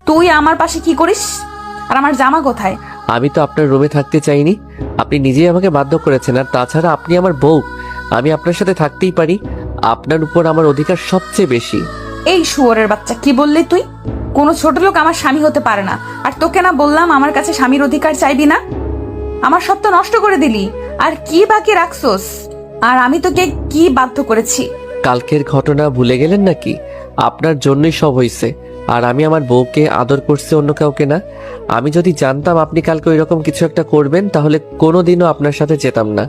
তুই আমার পাশে কি করিস? আর আমার জামা কোথায়? আমি তো আপনার রুমে থাকতে চাইনি, আপনি নিজেই আমাকে বাধ্য করেছেন। আর তাছাড়া আপনি আমার বউ, আমি আপনার সাথে থাকতেই পারি। আপনার উপর আমার অধিকার সবচেয়ে বেশি। এই শুয়োরের বাচ্চা, কি বললি তুই? কোনো ছোট লোক আমার স্বামী হতে পারে না। আর তোকে না বললাম আমার কাছে স্বামীর অধিকার চাইবি না? আমার সব তো নষ্ট করে দিলি। আর কি বাকি রাখছোস? আর আমি তোকে কি বাধ্য করেছি? কালকের ঘটনা ভুলে গেলেন নাকি? আপনার জন্যই সব হয়েছে। আর আমি আমার বউকে আদর করছি, অন্য কাউকে না। আমি যদি জানতাম আপনি কালকে ওইরকম কিছু একটা করবেন, তাহলে কোনোদিনও আপনার সাথে যেতাম না।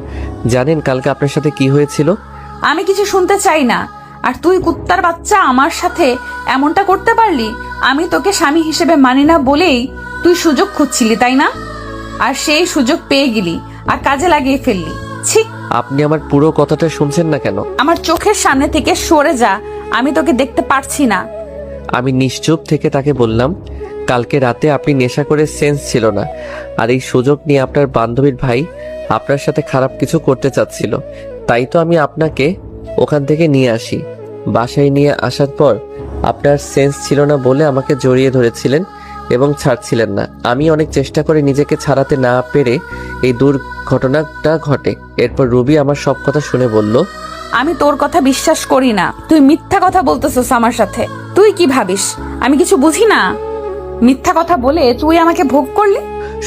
জানেন কালকে আপনার সাথে কি হয়েছিল? আমি কিছু শুনতে চাই না। আর তুই কুত্তার বাচ্চা আমার সাথে এমনটা করতে পারলি? আমি তোকে স্বামী হিসেবে মানি না বলেই তুই সুযোগ খুঁজছিলি, তাই না? আর সেই সুযোগ পেয়ে গেলি আর কাজে লাগিয়ে ফেললি। ছি! আপনি আমার পুরো কথাটা শুনছেন না কেন? আমার চোখের সামনে থেকে সরে যা, আমি তোকে দেখতে পারছি না। আমি নিশ্চুপ থেকে তাকে বললাম, কালকে রাতে আপনি নেশা করে সেন্স ছিল না। আর এই সুযোগ নিয়ে আপনার বান্ধবীর ভাই আপনার সাথে খারাপ কিছু করতে চাচ্ছিল। তাই তো আমি আপনাকে ওখান থেকে নিয়ে আসি। বাসায় নিয়ে আসার পর আপনার সেন্স ছিল না বলে আমাকে জড়িয়ে ধরেছিলেন এবং ছাড়ছিলেন না। আমি অনেক চেষ্টা করে নিজেকে ছাড়াতে না পেরে এই দুর্ঘটনাটা ঘটে। এরপর রুবি আমার সব কথা শুনে বলল, আমি তোর কথা বিশ্বাস করি না। তুই মিথ্যা কথা বলতেছিস আমার সাথে। তুই কি ভাবিস আমি কিছু বুঝি না? মিথ্যা কথা বলে তুই আমাকে ভোগ করলি।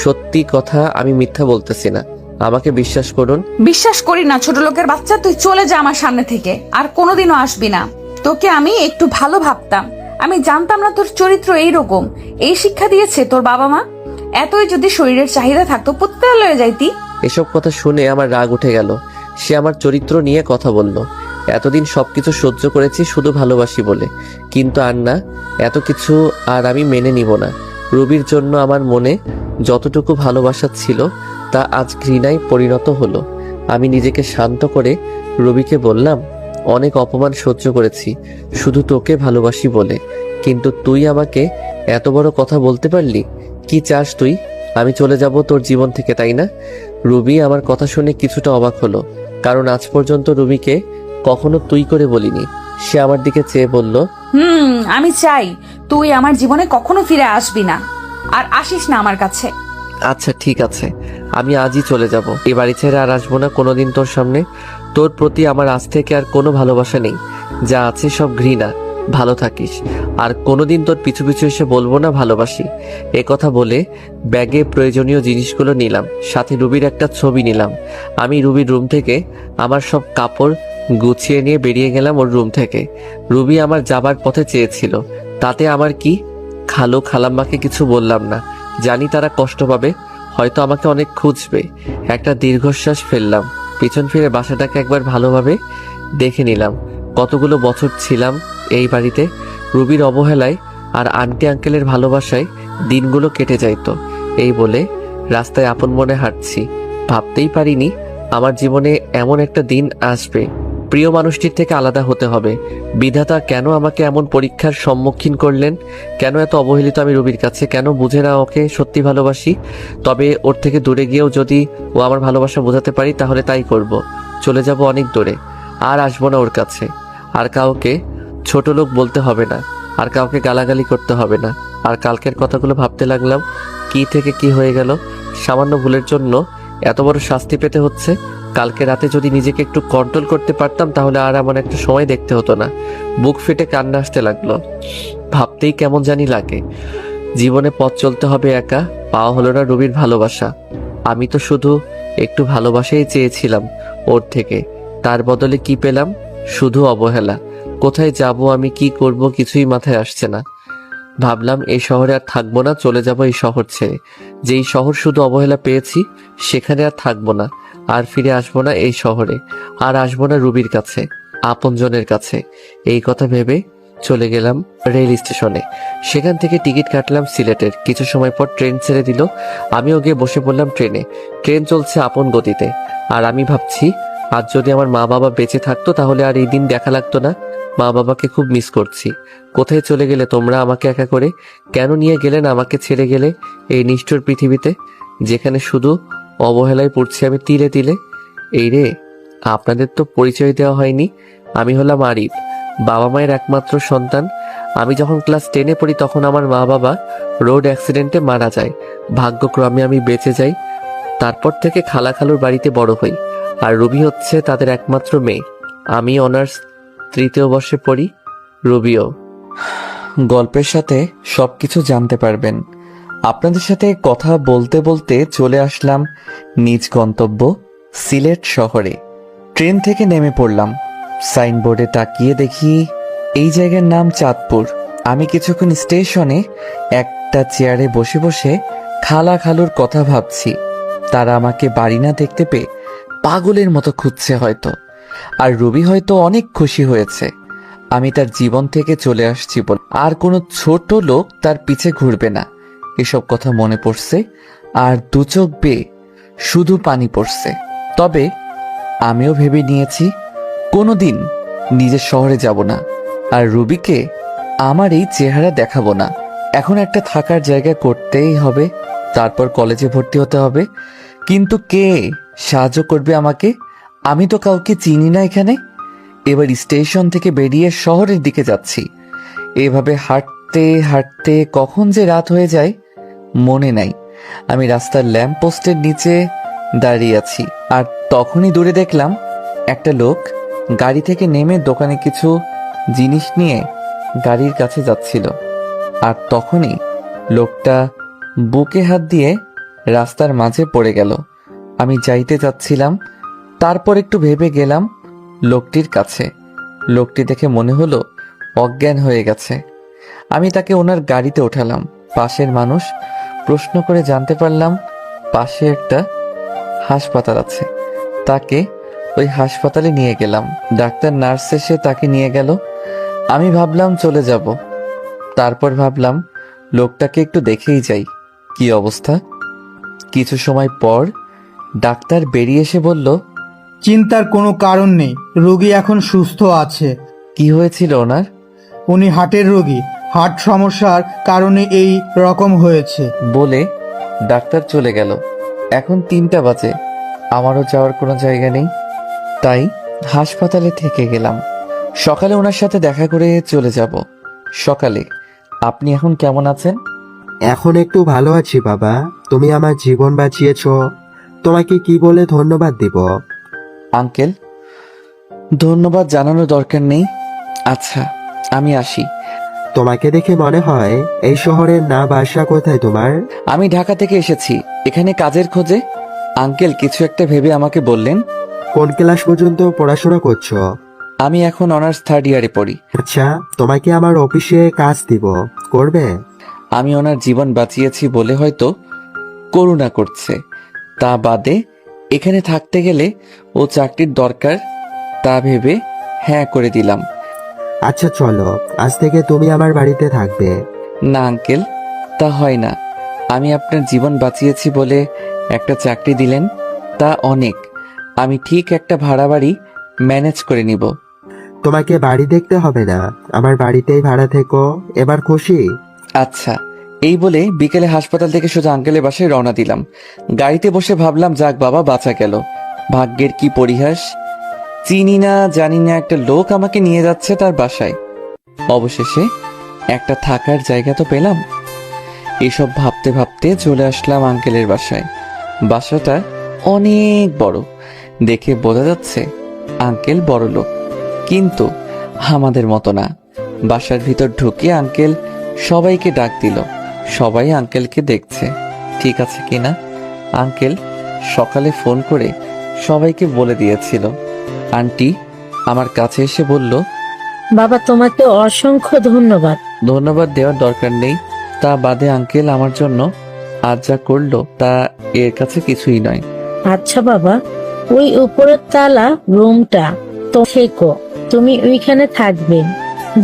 সত্যি কথা, আমি মিথ্যা বলতেছি না, আমাকে বিশ্বাস করুন। বিশ্বাস করি না ছোট লোকের বাচ্চা। তুই চলে যা আমার সামনে থেকে, আর কোনোদিনও আসবি না। তোকে আমি একটু ভালো ভাবতাম, আমি জানতাম না তোর চরিত্র এইরকম। এই শিক্ষা দিয়েছে তোর বাবা মা? এতই যদি শরীরের চাহিদা থাকতো পুত্রালয়ে যাইতি। এসব কথা শুনে আমার রাগ উঠে গেল। সে আমার চরিত্র নিয়ে কথা বলল। এতদিন সবকিছু সহ্য করেছি শুধু ভালোবাসি বলে, কিন্তু আর না, এত কিছু আর আমি মেনে নিব না। রুবির জন্য আমার মনে যতটুকু ভালোবাসা ছিল তা আজ ঘৃণায় পরিণত হলো। আমি নিজেকে শান্ত করে রুবিকে বললাম, অনেক অপমান সহ্য করেছি শুধু তোকে ভালোবাসি বলে, কিন্তু তুই আমাকে এত বড় কথা বলতে পারলি? কি চাস তুই? আমি চলে যাব তোর জীবন থেকে, তাই না? রুবি আমার কথা শুনে কিছুটা অবাক হলো, কারণ আজ পর্যন্ত রুবিকে কখনো তুই করে বলিনি। সে আমার দিকে চেয়ে বলল, আমি চাই তুই আমার জীবনে কখনো ফিরে আসবি না, আর আসিস না আমার কাছে। আচ্ছা ঠিক আছে, আমি আজই চলে যাব। এ বাড়ি ছেড়ে আর আসবো না কোনোদিন তোর সামনে। তোর প্রতি আমার আজ থেকে আর কোনো ভালোবাসা নেই, যা আছে সব ঘৃণা। ভালো থাকিস। আর কোনোদিন তোর পিছু পিছু এসে বলবো না ভালোবাসি। এ কথা বলে ব্যাগে প্রয়োজনীয় জিনিসগুলো নিলাম, সাথে রুবির একটা ছবি নিলাম। আমি রুবির রুম থেকে আমার সব কাপড় গুছিয়ে নিয়ে বেরিয়ে গেলাম ওর রুম থেকে। রুবি আমার যাবার পথে চেয়েছিল, তাতে আমার কি? খালাম্মাকে কিছু বললাম না, জানি তারা কষ্ট পাবে, হয়তো আমাকে অনেক খুঁজবে। একটা দীর্ঘশ্বাস ফেললাম, পিছন ফিরে বাসাটাকে একবার ভালোভাবে দেখে নিলাম। কতগুলো বছর ছিলাম এই বাড়িতে। রুবির অবহেলায় আর আন্টি আঙ্কেলের ভালোবাসায় দিনগুলো কেটে যাইতো। এই বলে রাস্তায় আপন মনে হাঁটছি। ভাবতেই পারিনি আমার জীবনে এমন একটা দিন আসবে। প্রিয় মানুষটির থেকে আলাদা হতে হবে। বিধাতা কেন আমাকে এমন পরীক্ষার সম্মুখীন করলেন? কেন এত অবহেলিত আমি রুবির কাছে? কেন বুঝে না ওকে সত্যি ভালোবাসি? তবে ওর থেকে দূরে গিয়েও যদি ও আমার ভালোবাসা বোঝাতে পারি তাহলে তাই করব। চলে যাব অনেক দূরে, আর আসবো না ওর কাছে। আর কাউকে ছোট লোক বলতে হবে না, আর কাউকে গালাগালি করতে হবে না। আর কালকের কথাগুলো ভাবতে লাগলাম, কি থেকে কি হয়ে গেল। সামান্য ভুলের জন্য এত বড় শাস্তি পেতে হচ্ছে। কালকে রাতে যদি নিজেকে একটু কন্ট্রোল করতে পারতাম তাহলে আর এমন একটা সময় দেখতে হতো না। বুক ফেটে কান্না আসতে লাগলো। ভাবতেই কেমন জানি লাগে। জীবনে পথ চলতে হবে একা, পাওয়া হলো না রুবির ভালোবাসা। আমি তো শুধু একটু ভালোবাসাই চেয়েছিলাম ওর থেকে, তার বদলে কি পেলাম? শুধু অবহেলা। কোথায় যাব আমি, কি করব, কিছুই মাথায় আসছে না। ভাবলাম এই শহরে আর থাকবো না, চলে যাব এই শহর ছেড়ে। যেই শহর শুধু অবহেলা পেয়েছি সেখানে আর থাকবো না, আর ফিরে আসবো না এই শহরে, আর আসবো না রুবির কাছে, আপনজনের কাছে। এই কথা ভেবে চলে গেলাম রেল স্টেশনে। সেখান থেকে টিকিট কাটলাম সিলেটের। কিছু সময় পর ট্রেন ছেড়ে দিল। আমিও গিয়ে বসে পড়লাম ট্রেনে। ট্রেন চলছে আপন গতিতে, আর আমি ভাবছি আজ যদি আমার মা বাবা বেঁচে থাকতো তাহলে আর এই দিন দেখা লাগতো না। মা বাবাকে খুব মিস করছি। কোথায় চলে গেলে তোমরা আমাকে একা করে? কেন নিয়ে গেলেন আমাকে ছেড়ে গেলে এই নিষ্ঠুর পৃথিবীতে, যেখানে শুধু অবহেলায় পড়ছি আমি তিলে তিলে? এই রে, আপনাদের তো পরিচয় দেওয়া হয়নি। আমি হলাম আরিফ, বাবা মায়ের একমাত্র সন্তান। আমি যখন ক্লাস 10-এ পড়ি তখন আমার মা বাবা রোড অ্যাক্সিডেন্টে মারা যায়। ভাগ্যক্রমে আমি বেঁচে যাই। তারপর থেকে খালা খালুর বাড়িতে বড় হই। আর রুবি হচ্ছে তাদের একমাত্র মেয়ে। আমি অনার্স 3য় বর্ষে পড়ি, রুবিও। গল্পের সাথে সবকিছু জানতে পারবেন। আপনাদের সাথে কথা বলতে বলতে চলে আসলাম নিজ গন্তব্য সিলেট শহরে। ট্রেন থেকে নেমে পড়লাম। সাইনবোর্ডে তাকিয়ে দেখি এই জায়গার নাম চাঁদপুর। আমি কিছুক্ষণ স্টেশনে একটা চেয়ারে বসে বসে খালা খালুর কথা ভাবছি। তারা আমাকে বাড়ি না দেখতে পেয়ে পাগলের মতো খুঁজছে হয়তো। আর রবি হয়তো অনেক খুশি হয়েছে আমি তার জীবন থেকে চলে আসছি বলে। আর কোনো ছোট লোক তার পিছে ঘুরবে না, এসব কথা মনে পড়ছে। আর দু চোখ বেয়ে শুধু পানি পড়ছে। তবে আমিও ভেবে নিয়েছি কোনোদিন নিজের শহরে যাব না, আর রুবিকে আমার এই চেহারা দেখাবো না। এখন একটা থাকার জায়গা করতেই হবে, তারপর কলেজে ভর্তি হতে হবে। কিন্তু কে সাহায্য করবে আমাকে? আমি তো কাউকে চিনি না এখানে। এবার স্টেশন থেকে বেরিয়ে শহরের দিকে যাচ্ছি। এভাবে হাঁটতে হাঁটতে কখন যে রাত হয়ে যায় মনে নাই। আমি রাস্তার ল্যাম্প পোস্টের নিচে দাঁড়িয়ে আছি, আর তখনই দূরে দেখলাম একটা লোক গাড়ি থেকে নেমে দোকানে কিছু জিনিস নিয়ে গাড়ির কাছে যাচ্ছিল। আর তখনই লোকটা বুকে হাত দিয়ে রাস্তার মাঝে পড়ে গেল। আমি যাইতে যাচ্ছিলাম, তারপর একটু ভেবে গেলাম লোকটির কাছে। লোকটি দেখে মনে হলো অজ্ঞান হয়ে গেছে। আমি তাকে ওনার গাড়িতে ওঠালাম। পাশের মানুষ প্রশ্ন করে জানতে পারলাম পাশে একটা হাসপাতাল আছে। তাকে ওই হাসপাতালে নিয়ে গেলাম। ডাক্তার নার্স এসে তাকে নিয়ে গেল। আমি ভাবলাম চলে যাব, তারপর ভাবলাম লোকটাকে একটু দেখেই যাই কি অবস্থা। কিছু সময় পর ডাক্তার বেরিয়ে এসে বলল, চিন্তার কোনো কারণ নেই, রোগী এখন সুস্থ আছে। কি হয়েছিল ওনার? উনি হার্টের রোগী, হার্ট সমস্যার কারণে এই রকম হয়েছে। বলে ডাক্তার চলে গেল। এখন 3টা বাজে, আমারও যাওয়ার কোনো জায়গা নেই, তাই হাসপাতালে থেকে গেলাম। সকালে ওনার সাথে দেখা করে চলে যাব। সকালে আপনি এখন কেমন আছেন? এখন একটু ভালো আছি বাবা, তুমি আমার জীবন বাঁচিয়েছো, তোমাকে কি বলে ধন্যবাদ দিব? আঙ্কেল, ধন্যবাদ জানানোর দরকার নেই। আচ্ছা, আমি আসি। তোমাকে দেখে মনে হয় এই শহরের না বাসা কোথায় তোমার? আমি ঢাকা থেকে এসেছি এখানে কাজের খোঁজে। আঙ্কেল কিছু একটা ভেবে আমাকে বললেন, কোন ক্লাস পর্যন্ত পড়াশোনা করছো? আমি এখন অনার্স 3rd ইয়ারে পড়ি। আচ্ছা, তোমাকে আমার অফিসে কাজ দিব, করবে? আমি ওনার জীবন বাঁচিয়েছি বলে হয়তো করুণা করছে, তা বাদে এখানে থাকতে গেলে ও চাকরির দরকার, তা ভেবে হ্যাঁ করে দিলাম। আচ্ছা চলো, আজ থেকে তুমি আমার বাড়িতে থাকবে। না আঙ্কেল, তা হয় না। আমি আপনার জীবন বাঁচিয়েছি বলে একটা চাকরি দিলেন, তা অনেক। আমি ঠিক একটা ভাড়া বাড়ি ম্যানেজ করে নিব। তোমাকে বাড়ি দেখতে হবে না, আমার বাড়িতেই ভাড়া থেকো, এবার খুশি? আচ্ছা, এই বলে বিকেলে হাসপাতাল থেকে সোজা আঙ্কেলের বাসায় রওনা দিলাম। গাড়িতে বসে ভাবলাম, যাক বাবা, বাঁচা গেল। ভাগ্যের কি পরিহাস, চিনি না জানি না একটা লোক আমাকে নিয়ে যাচ্ছে তার বাসায়। অবশেষে একটা থাকার জায়গা তো পেলাম। এসব ভাবতে ভাবতে চলে আসলাম আঙ্কেলের বাসায়। বাসাটা অনেক বড়, দেখে বোঝা যাচ্ছে আঙ্কেল বড় লোক, কিন্তু আমাদের মতো না। বাসার ভিতর ঢুকে আঙ্কেল সবাইকে ডাক দিল। সবাই আঙ্কেলকে দেখছে ঠিক আছে কিনা। আঙ্কেল সকালে ফোন করে সবাইকে বলে দিয়েছিল। আন্টি আমার কাছে এসে বলল, বাবা, তোমাকে অসংখ্য ধন্যবাদ। ধন্যবাদ দেওয়ার দরকার নেই, তা বাদে আঙ্কেল আমার জন্য আজ যা করলো তা এর কাছে কিছুই নয়। আচ্ছা বাবা, ওই উপরের তালা রুমটা তো থেকো, তুমি ওইখানে থাকবে।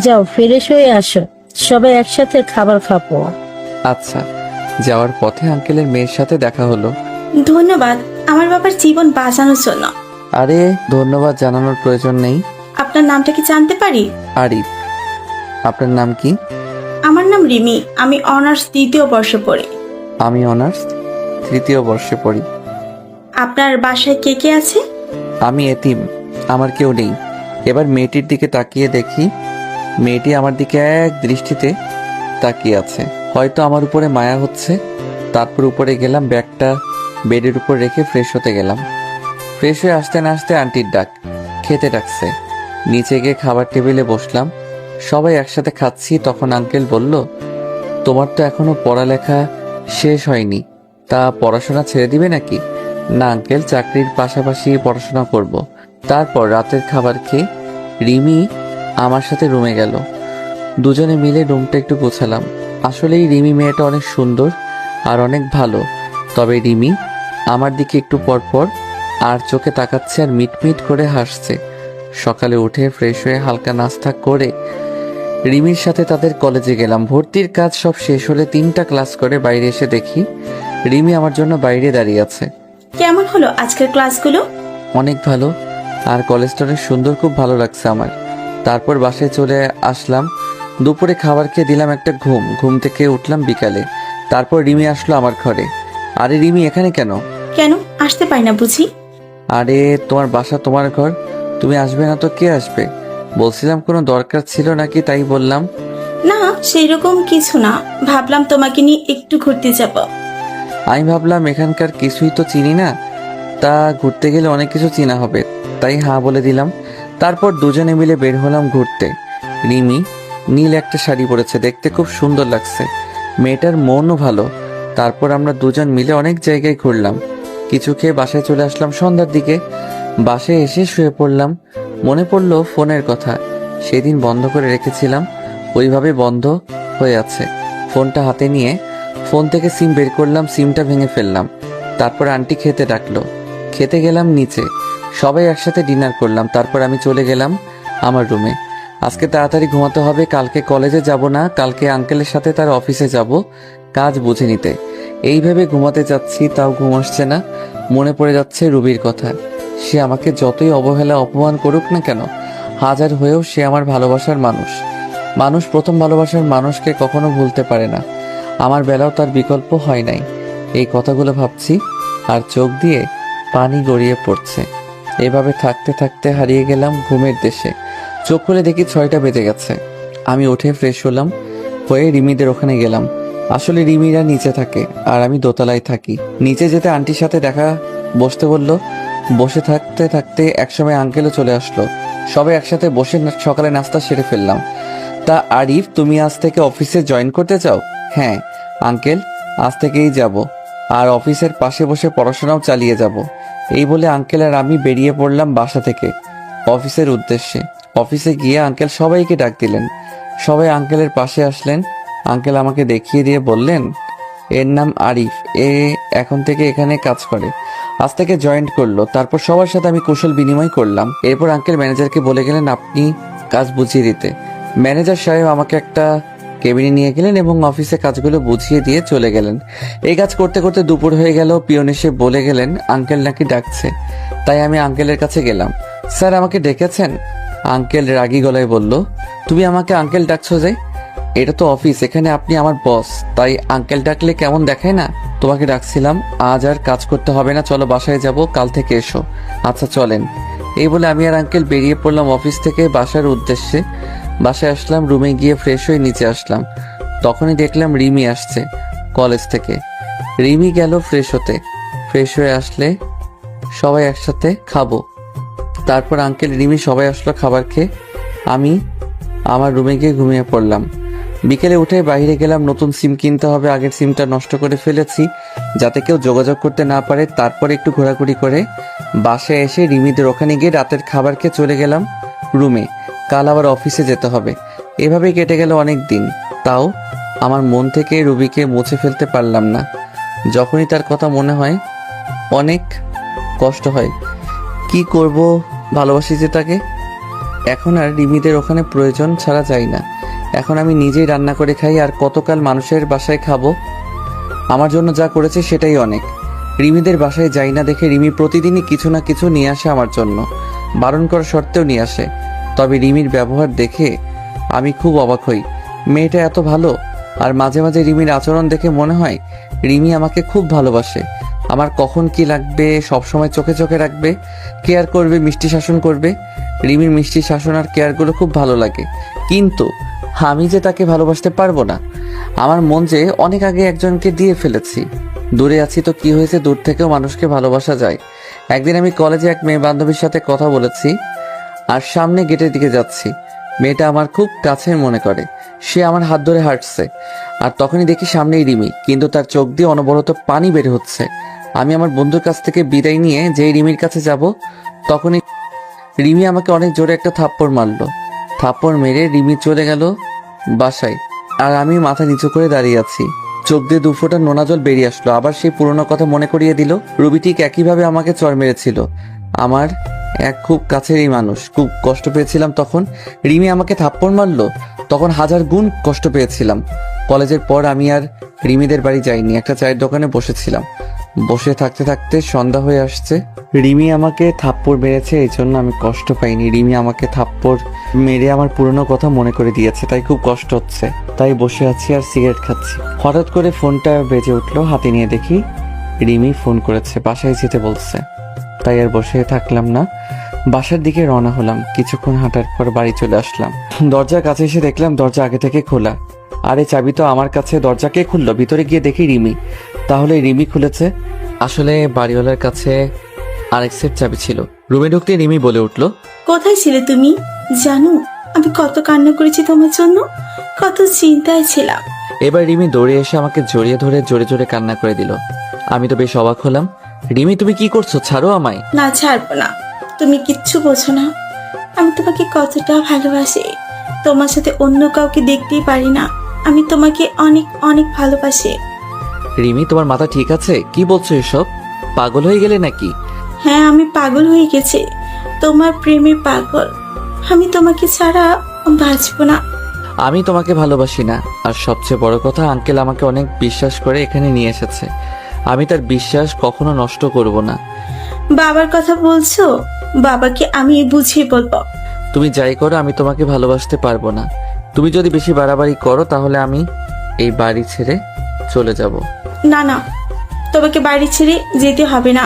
যাও, ফ্রেশ হয়ে আসো, সবাই একসাথে খাবার খাবো। আচ্ছা। যাওয়ার পথে আঙ্কেলের মেয়ের সাথে দেখা হলো। ধন্যবাদ আমার বাবার জীবন বাঁচানোর জন্য। আরে ধন্যবাদ জানানোর প্রয়োজন নেই। আপনার নামটা কি জানতে পারি? আরিফ। আপনার নাম কি? আমার নাম রিমি, আমি অনার্স 3য় বর্ষে পড়ি। আমি অনার্স 3য় বর্ষে পড়ি। আপনার বাসায় কে কে আছে? আমি এতিম, আমার কেউ নেই। এবার মেয়েটির দিকে তাকিয়ে দেখি মেয়েটি আমার দিকে এক দৃষ্টিতে তাকিয়ে আছে, হয়তো আমার উপরে মায়া হচ্ছে। তারপর উপরে গেলাম, ব্যাগটা বেডের উপর রেখে ফ্রেশ হতে গেলাম। ফ্রেশ হয়ে আসতে না আসতে আন্টির ডাক, খেতে ডাকছে। নিচে গিয়ে খাবার টেবিলে বসলাম, সবাই একসাথে খাচ্ছি। তখন আঙ্কেল বলল, তোমার তো এখনো পড়ালেখা শেষ হয়নি, তা পড়াশোনা ছেড়ে দিবে নাকি? না আঙ্কেল, চাকরির পাশাপাশি পড়াশোনা করব। তারপর রাতের খাবার খেয়ে রিমি আমার সাথে রুমে গেল। দুজনে মিলে রুমটা একটু গোছালাম। আসলেই রিমি মেয়েটা অনেক সুন্দর আর অনেক ভালো। তবে রিমি আমার দিকে একটু পরপর আর চোখে তাকাচ্ছে আর মিটমিট করে হাসছে। সকালে উঠে ফ্রেশ হয়ে হালকা নাস্তা করে রিমির সাথে তাদের কলেজে গেলাম। ভর্তির কাজ সব শেষ হলে 3টা ক্লাস করে বাইরে এসে দেখি রিমি আমার জন্য বাইরে দাঁড়িয়ে আছে। কেমন হলো আজকের ক্লাসগুলো? অনেক ভালো, আর কলেজটা অনেক সুন্দর, খুব ভালো লাগছে আমার। তারপর বাসায় চলে আসলাম। দুপুরে খাবার খেয়ে দিলাম একটা ঘুম থেকে উঠলাম বিকালে। তারপর রিমি আসলো আমার ঘরে। আরে রিমি, এখানে কেন? কেন আসতে পারি না বুঝি? আরে তোমার বাসা, তোমার ঘর, তুমি আসবে না তো কে আসবে? বলছিলাম কোনো দরকার ছিল নাকি, তাই বললাম। না, সেই রকম কিছু না, ভাবলাম তোমাকে নিয়ে একটু ঘুরতে যাব। আমি ভাবলাম এখানকার কিছুই তো চিনি না, তা ঘুরতে গেলে অনেক কিছু চিনা হবে, তাই হ্যাঁ বলে দিলাম। তারপর দুজনে মিলে বের হলাম ঘুরতে। রিমি নীল একটা শাড়ি পরেছে, দেখতে খুব সুন্দর লাগছে। মেয়েটার মনও ভালো। তারপর আমরা দুজন মিলে অনেক জায়গায় ঘুরলাম। কিছু খেয়ে বাসায় চলে আসলাম সন্ধ্যার দিকে। বাসায় এসে শুয়ে পড়লাম। মনে পড়লো ফোনের কথা, সেদিন বন্ধ করে রেখেছিলাম, ওইভাবে বন্ধ হয়ে আছে। ফোনটা হাতে নিয়ে ফোন থেকে সিম বের করলাম, সিমটা ভেঙে ফেললাম। তারপর আন্টি খেতে ডাকলো, খেতে গেলাম নিচে। সবাই একসাথে ডিনার করলাম। তারপর আমি চলে গেলাম আমার রুমে। আজকে তাড়াতাড়ি ঘুমাতে হবে, কালকে কলেজে যাব না, কালকে আঙ্কেলের সাথে তার অফিসে যাব কাজ বুঝে নিতে। এইভাবে ঘুমাতে যাচ্ছি, তাও ঘুম আসছে না। মনে পড়ে যাচ্ছে রুবির কথা। সে আমাকে যতই অবহেলা অপমান করুক না কেন, হাজার হয়েও সে আমার ভালোবাসার মানুষ। মানুষ প্রথম ভালোবাসার মানুষকে কখনো ভুলতে পারে না। আমার বেলাও তার বিকল্প হয় নাই। এই কথাগুলো ভাবছি আর চোখ দিয়ে পানি গড়িয়ে পড়ছে। এভাবে থাকতে থাকতে হারিয়ে গেলাম ঘুমের দেশে। চোখ খুলে দেখি 6টা বেজে গেছে। আমি উঠে ফ্রেশ হলাম, হয়ে রিমিদের ওখানে গেলাম। আসলে রিমিরা নিচে থাকে আর আমি দোতলায় থাকি। নিচে যেতে আন্টির সাথে বসতে বলল। বসে থাকতে থাকতে একসময় আঙ্কেলও চলে আসলো। সবাই একসাথে বসে সকালে নাস্তা সেরে ফেললাম। তা আরিফ, তুমি আজ থেকে অফিসে জয়েন করতে চাও? হ্যাঁ আঙ্কেল, আজ থেকেই যাব, আর অফিসের পাশে বসে পড়াশোনাও চালিয়ে যাব। এই বলে আঙ্কেল আর আমি বেরিয়ে পড়লাম বাসা থেকে অফিসের উদ্দেশ্যে। অফিসে গিয়ে আঙ্কেল সবাইকে ডাক দিলেন। সবাই আঙ্কেলের পাশে আসলেন। আঙ্কেল আমাকে দেখিয়ে দিয়ে বললেন, এর নাম আরিফ, এ এখন থেকে এখানে কাজ করে, আজ থেকে জয়েন্ট করলো। তারপর সবার সাথে আমি কুশল বিনিময় করলাম। এরপর আঙ্কেল ম্যানেজারকে বলে গেলেন আপনি কাজ বুঝিয়ে দিতে। ম্যানেজার সাহেব আমাকে একটা কেবিনে নিয়ে গেলেন এবং অফিসে কাজগুলো বুঝিয়ে দিয়ে চলে গেলেন। এই কাজ করতে করতে দুপুর হয়ে গেল। পিয়ন এসে বলে গেলেন আঙ্কেল নাকি ডাকছে। তাই আমি আঙ্কেলের কাছে গেলাম। স্যার আমাকে ডেকেছেন? আঙ্কেল রাগী গলায় বলল, তুমি আমাকে আঙ্কেল ডাকছো যে? এটা তো অফিস, এখানে আপনি আমার বস, তাই আঙ্কেল ডাকলে কেমন দেখায় না? তোমাকে ডাকছিলাম, আজ আর কাজ করতে হবে না, চলো বাসায় যাব, কাল থেকে এসো। আচ্ছা চলেন। এই বলে আমি আর আঙ্কেল বেরিয়ে পড়লাম অফিস থেকে বাসার উদ্দেশ্যে। বাসায় আসলাম, রুমে গিয়ে ফ্রেশ হয়ে নিচে আসলাম। তখনই দেখলাম রিমি আসছে কলেজ থেকে। রিমি গেল ফ্রেশ হতে। ফ্রেশ হয়ে আসলে সবাই একসাথে খাবো। তারপর আঙ্কেল, রিমি সবাই আসলো খাবার খেয়ে। আমি আমার রুমে গিয়ে ঘুমিয়ে পড়লাম। বিকেলে উঠে বাইরে গেলাম, নতুন সিম কিনতে হবে, আগের সিমটা নষ্ট করে ফেলেছি যাতে কেউ যোগাযোগ করতে না পারে। তারপর একটু ঘোরাঘুরি করে বাসায় এসে রিমিদের ওখানে গিয়ে রাতের খাবার খেয়ে চলে গেলাম রুমে। কাল আবার অফিসে যেতে হবে। এভাবেই কেটে গেল অনেক দিন। তাও আমার মন থেকে রুবিকে মুছে ফেলতে পারলাম না। যখনই তার কথা মনে হয় অনেক কষ্ট হয়। কি করব, ভালোবাসি যে তাকে। এখন আর রিমিদের ওখানে প্রয়োজন ছাড়া যাই না। এখন আমি নিজেই রান্না করে খাই, আর কতকাল মানুষের বাসায় খাবো। আমার জন্য যা করেছে সেটাই অনেক। রিমিদের বাসায় যাই না দেখে রিমি প্রতিদিনই কিছু না কিছু নিয়ে আসে আমার জন্য, বারণ করা সত্ত্বেও নিয়ে আসে। তবে রিমির ব্যবহার দেখে আমি খুব অবাক হই। মেয়েটা এত ভালো, আর মাঝে মাঝে রিমির আচরণ দেখে মনে হয় রিমি আমাকে খুব ভালোবাসে। আমার কখন কি লাগবে সবসময় চোখে চোখে রাখবে, কেয়ার করবে, মিষ্টি শাসন করবে। রিমির মিষ্টি শাসন আর কেয়ারগুলো খুব ভালো লাগে। কিন্তু আমি যে তাকে ভালোবাসতে পারবো না। আমার মন যে অনেক আগে একজনকে দিয়ে ফেলেছি। দূরে আছি তো কি হয়েছে, দূর থেকেও মানুষকে ভালোবাসা যায়। একদিন আমি কলেজে এক মেয়ে বান্ধবীর সাথে কথা বলেছি আর সামনে গেটের দিকে যাচ্ছি। মেয়েটা আমার খুব কাছের মনে করে। সে আমার হাত ধরে হাঁটছে আর তখনই দেখি সামনেই রিমি, কিন্তু তার চোখ দিয়ে অনবরত পানি বের হচ্ছে। আমি আমার বন্ধুর কাছ থেকে বিদায় নিয়ে যেই রিমির কাছে যাব, তখনই রিমি আমাকে অনেক জোরে একটা থাপ্পড় মারলো। থাপ্পড় মেরে রিমি চলে গেল বাসায়, আর আমি মাথা নিচু করে দাঁড়িয়ে আছি। চোখ দিয়ে 2 ফোঁটা নোনা জল বেরিয়ে আসলো। আবার সেই পুরনো কথা মনে করিয়ে দিল। রুবি ঠিক একইভাবে আমাকে চড় মেরেছিল। আমার এক খুব কাছেরই মানুষ। খুব কষ্ট পেয়েছিলাম তখন। রিমি আমাকে থাপ্পড় মারলো, তখন 1000 গুণ কষ্ট পেয়েছিলাম। কলেজের পর আমি আর রিমিদের বাড়ি যাইনি। একটা চায়ের দোকানে বসেছিলাম। বসে থাকতে থাকতে সন্ধ্যা হয়ে আসছে। রিমি আমাকে থাপ্পড় মেরেছে, এই জন্য আমি কষ্ট পাইনি। রিমি আমাকে থাপ্পড় মেরে আমার পুরনো কথা মনে করে দিয়েছে, তাই খুব কষ্ট হচ্ছে। তাই বসে আছি আর সিগারেট খাচ্ছি। হঠাৎ করে ফোনটা বেজে উঠলো। হাতে নিয়ে দেখি রিমি ফোন করেছে, বাসায় যেতে বলছে। তাই আর বসে থাকলাম না, বাসার দিকে রওনা হলাম। কিছুক্ষণ হাঁটার পর বাড়ি চলে আসলাম। দরজার কাছে এসে দেখলাম দরজা আগে থেকে খোলা। আরে চাবি তো আমার কাছে, দরজা কে খুললো? ভিতরে গিয়ে দেখি রিমি। তাহলে রিমি খুলেছে। আসলে বাড়িওয়ালার কাছে আরেক সেট চাবি ছিল। রুমে ঢুকতে রিমি বলে উঠলো, কোথায় ছিলে তুমি? জানো আমি কত কান্না করেছি তোমার জন্য, কত চিন্তায় ছিলাম। এবার রিমি দৌড়ে এসে আমাকে জড়িয়ে ধরে জোরে জোরে কান্না করে দিল। আমি তো বেশ অবাক হলাম। রিমি, তুমি কি করছো? ছাড়ো আমায়। না, ছাড়বো না। তুমি কিচ্ছু বোঝো না, আমি তোমাকে কতটা ভালোবাসি। তোমার সাথে অন্য কাউকে দেখতেই পারি না। আমি তোমাকে অনেক অনেক ভালোবাসি। রিমি, তোমার মাথা ঠিক আছে? কি বলছো এসব? পাগল হয়ে গেলে নাকি? হ্যাঁ, আমি পাগল হয়ে গেছি, তোমার প্রেমে পাগল। আমি তোমাকে ছাড়া বাঁচবো না। আমি তোমাকে ভালোবাসি না। আর সবচেয়ে বড় কথা, আঙ্কেল আমাকে অনেক বিশ্বাস করে এখানে নিয়ে এসেছে। আমি তার বিশ্বাস কখনো নষ্ট করব না। বাবার কথা বলছো? বাবাকে আমি বুঝিয়ে বলবো। তুমি যাই করো, আমি তোমাকে ভালোবাসতে পারবো না। তুমি যদি বেশি বাড়াবাড়ি করো তাহলে আমি এই বাড়ি ছেড়ে চলে যাব। না না, তোমাকে বাড়ি ছেড়ে যেতে হবে না,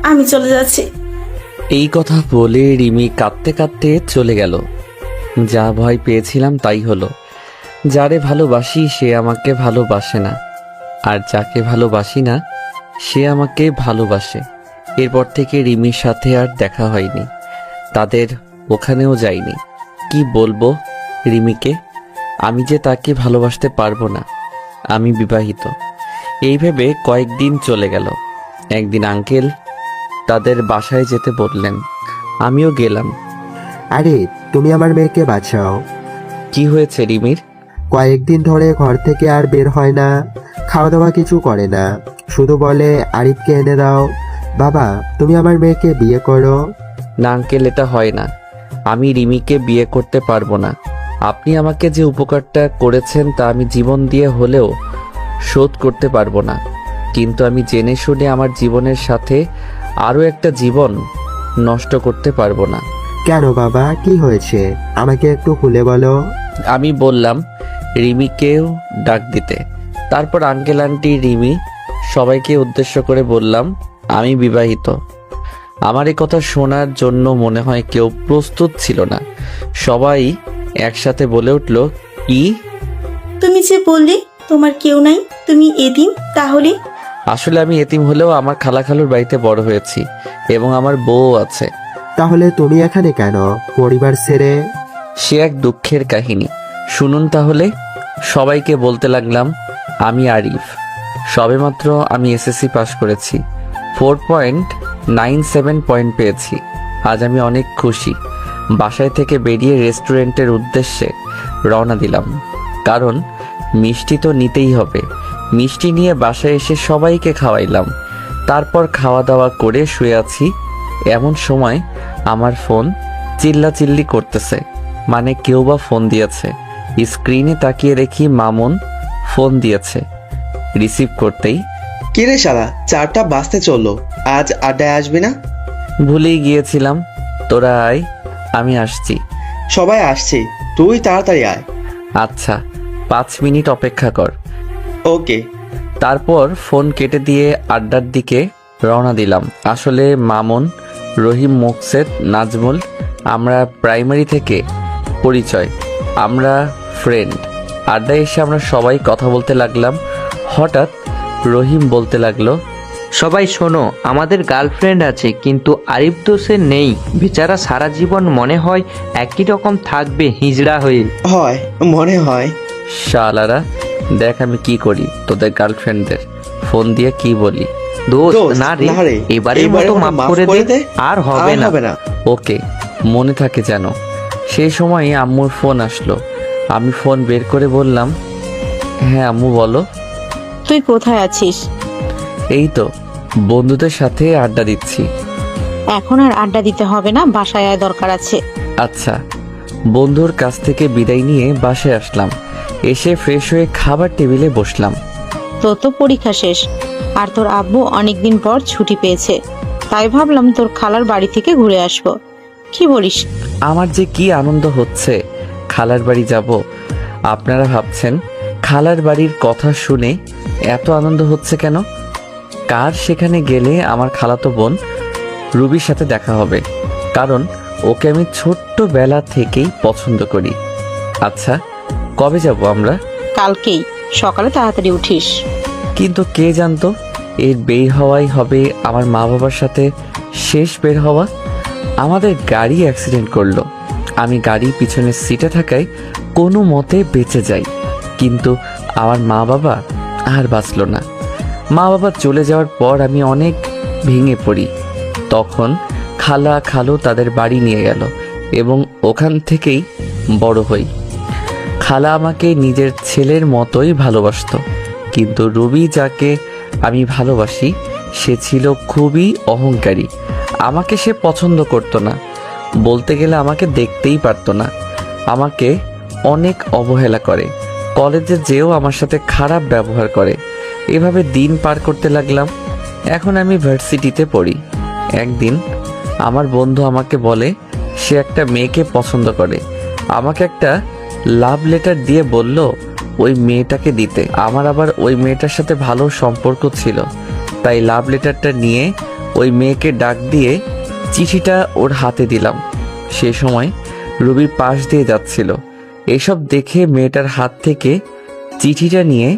আমি চলে যাচ্ছি। এই কথা বলে রিমি কাঁদতে কাঁদতে চলে গেল। যা ভয় পেয়েছিলাম তাই হলো। যারে ভালোবাসি সে আমাকে ভালোবাসে না, আর যাকে ভালোবাসি না সে আমাকে ভালোবাসে। এরপর থেকে রিমির সাথে আর দেখা হয়নি, তাদের ওখানেও যাইনি। কি বলবো রিমিকে? আমি যে তাকে ভালোবাসতে পারবো না। আমি বিবাহিত। এই ভেবে কয়েকদিন চলে গেল। একদিন আঙ্কেল তাদের বাসায় যেতে বললেন, আমিও গেলাম। আরে তুমি আমার মেয়েকে বাঁচাও। কি হয়েছে রিমির? কয়েকদিন ধরে ঘর থেকে আর বের হয় না, খাওয়া দাওয়া কিছু করে না, শুধু বলে আরিফকে এনে দাও। বাবা, তুমি আমার মেয়েকে বিয়ে করো। না আঙ্কেল, এটা হয় না। আমি রিমিকে বিয়ে করতে পারবো না। আপনি আমাকে যে উপকারটা করেছেন তা আমি জীবন দিয়ে হলেও শোধ করতে পারবো না। কিন্তু আমি জেনে শুনে আমার জীবনের সাথে আরও একটা জীবন নষ্ট করতে পারবো না। কেন বাবা, কি হয়েছে? আমাকে একটু খুলে বলো। আমি বললাম রিমিকেও ডাক দিতে। তারপর আঙ্কেল আন্টি রিমি সবাইকে উদ্দেশ্য করে বললাম, আমি বিবাহিত। আমার এই কথা শোনার জন্য মনে হয় কেউ প্রস্তুত ছিল না। সবাই একসাথে বলে উঠল, কি? তুমি যে বললে তোমার কেউ নাই, তুমি এতিম, তাহলে? আসলে আমি এতিম হলেও আমার খালাখালুর বাড়িতে বড় হয়েছি এবং আমার বউ আছে। তাহলে তুমি এখানে কেন, পরিবার ছেড়ে? সে এক দুঃখের কাহিনী, শুনুন তাহলে। সবাইকে বলতে লাগলাম, আমি আরিফ। সবেমাত্র আমি এসএসসি পাশ করেছি, 4.97 পয়েন্ট পেয়েছি। আজ আমি অনেক খুশি। বাসায় থেকে বেরিয়ে রেস্টুরেন্টের উদ্দেশ্যে রওনা দিলাম, কারণ মিষ্টি তো নিতেই হবে। মিষ্টি নিয়ে বাসায় এসে সবাইকে খাওয়াইলাম। তারপর খাওয়া দাওয়া করে শুয়ে আছি। এমন সময় আমার ফোন চিল্লাচিল্লি করতেছে, মানে কেউ বা ফোন দিয়েছে। স্ক্রিনে তাকিয়ে দেখি মামুন ফোন দিয়েছে। রিসিভ করতেই, কিরে শালা, 4টা বাজতে চললো, আজ আড্ডায় আসবি না? ভুলেই গিয়েছিলাম। তোরা আয়, আমি আসছি। সবাই আসছে, তুই তাড়াতাড়ি আয়। আচ্ছা, 5 মিনিট অপেক্ষা কর। ওকে। তারপর ফোন কেটে দিয়ে আড্ডার দিকে রওনা দিলাম। আসলে মামুন, রহিম, মোকসেদ, নাজমুল আমরা প্রাইমারি থেকে পরিচয়। আমরা ফ্রেন্ড। আড্ডায় এসে আমরা সবাই কথা বলতে লাগলাম। হঠাৎ রহিম বলতে লাগলো, সবাই শোনো, আমাদের গার্লফ্রেন্ড আছে, কিন্তু আরিফ তো সে নেই। বেচারা সারা জীবন মনে হয় একই রকম থাকবে হিজড়া হয়ে। হয় মনে হয়। শালারা, দেখ আমি কি করি, তোদের গার্লফ্রেন্ডদের ফোন দিয়ে কি বলি। দোস্ত দোস্ত, না রে, না রে, এবারের মতো মাফ করে দে, আর হবে না। ওকে, মনে থাকে যেন। সেই সময় আম্মুর ফোন আসলো। আমি ফোন বের করে বললাম, হ্যাঁ আম্মু বলো। তুই কোথায় আছিস? এই তো বন্ধুদের সাথে আড্ডা দিচ্ছি। এখন আর আড্ডা দিতে হবে না, বাসায় আয়, দরকার আছে। আচ্ছা। বন্ধুর কাছ থেকে বিদায় নিয়ে বাসায় আসলাম। এসে ফ্রেশ হয়ে খাবার টেবিলে বসলাম। তোর তো পরীক্ষা শেষ, আর তোর আব্বু অনেকদিন পর ছুটি পেয়েছে, তাই ভাবলাম তোর খালার বাড়ি থেকে ঘুরে আসবো। কি বলিস? আমার যে কি আনন্দ হচ্ছে, খালার বাড়ি যাব। আপনারা ভাবছেন খালার বাড়ির কথা শুনে এত আনন্দ হচ্ছে কেন? কার সেখানে গেলে আমার খালাতো বোন রুবির সাথে দেখা হবে, কারণ ওকে আমি ছোট্টবেলা থেকেই পছন্দ করি। আচ্ছা, কবে যাব আমরা? কালকেই সকালে তাড়াতাড়ি উঠিস। কিন্তু কে জানতো এর বের হওয়াই হবে আমার মা বাবার সাথে শেষ বের হওয়া। আমাদের গাড়ি অ্যাক্সিডেন্ট করলো। আমি গাড়ি পিছনের সিটে থাকায় কোনো মতে বেঁচে যাই, কিন্তু আমার মা বাবা আর বাঁচলো না। মা বাবা চলে যাওয়ার পর আমি অনেক ভেঙে পড়ি। তখন খালা খালু তাদের বাড়ি নিয়ে গেল এবং ওখান থেকেই বড় হই। খালা আমাকে নিজের ছেলের মতোই ভালোবাসতো, কিন্তু রুবি যাকে আমি ভালোবাসি সে ছিল খুবই অহংকারী। আমাকে সে পছন্দ করতো না, বলতে গেলে আমাকে দেখতেই পারতো না। আমাকে অনেক অবহেলা করে, কলেজে যেও আমার সাথে খারাপ ব্যবহার করে। এভাবে দিন পার করতে লাগলাম। এখন আমি ভার্সিটিতে পড়ি। একদিন আমার বন্ধু আমাকে বলে সে একটা মেয়েকে পছন্দ করে। আমাকে একটা লাভ লেটার দিয়ে বলল ওই মেয়েটাকে দিতে। আমার আবার ওই মেয়েটার সাথে ভালো সম্পর্ক ছিল, তাই লাভ লেটারটা নিয়ে ওই মেয়েকে ডাক দিয়ে চিঠিটা ওর হাতে দিলাম। সে সময় রুবি পাশ দিয়ে যাচ্ছিল। এসব দেখে মেয়েটার হাত থেকে চিঠিটা নিয়ে,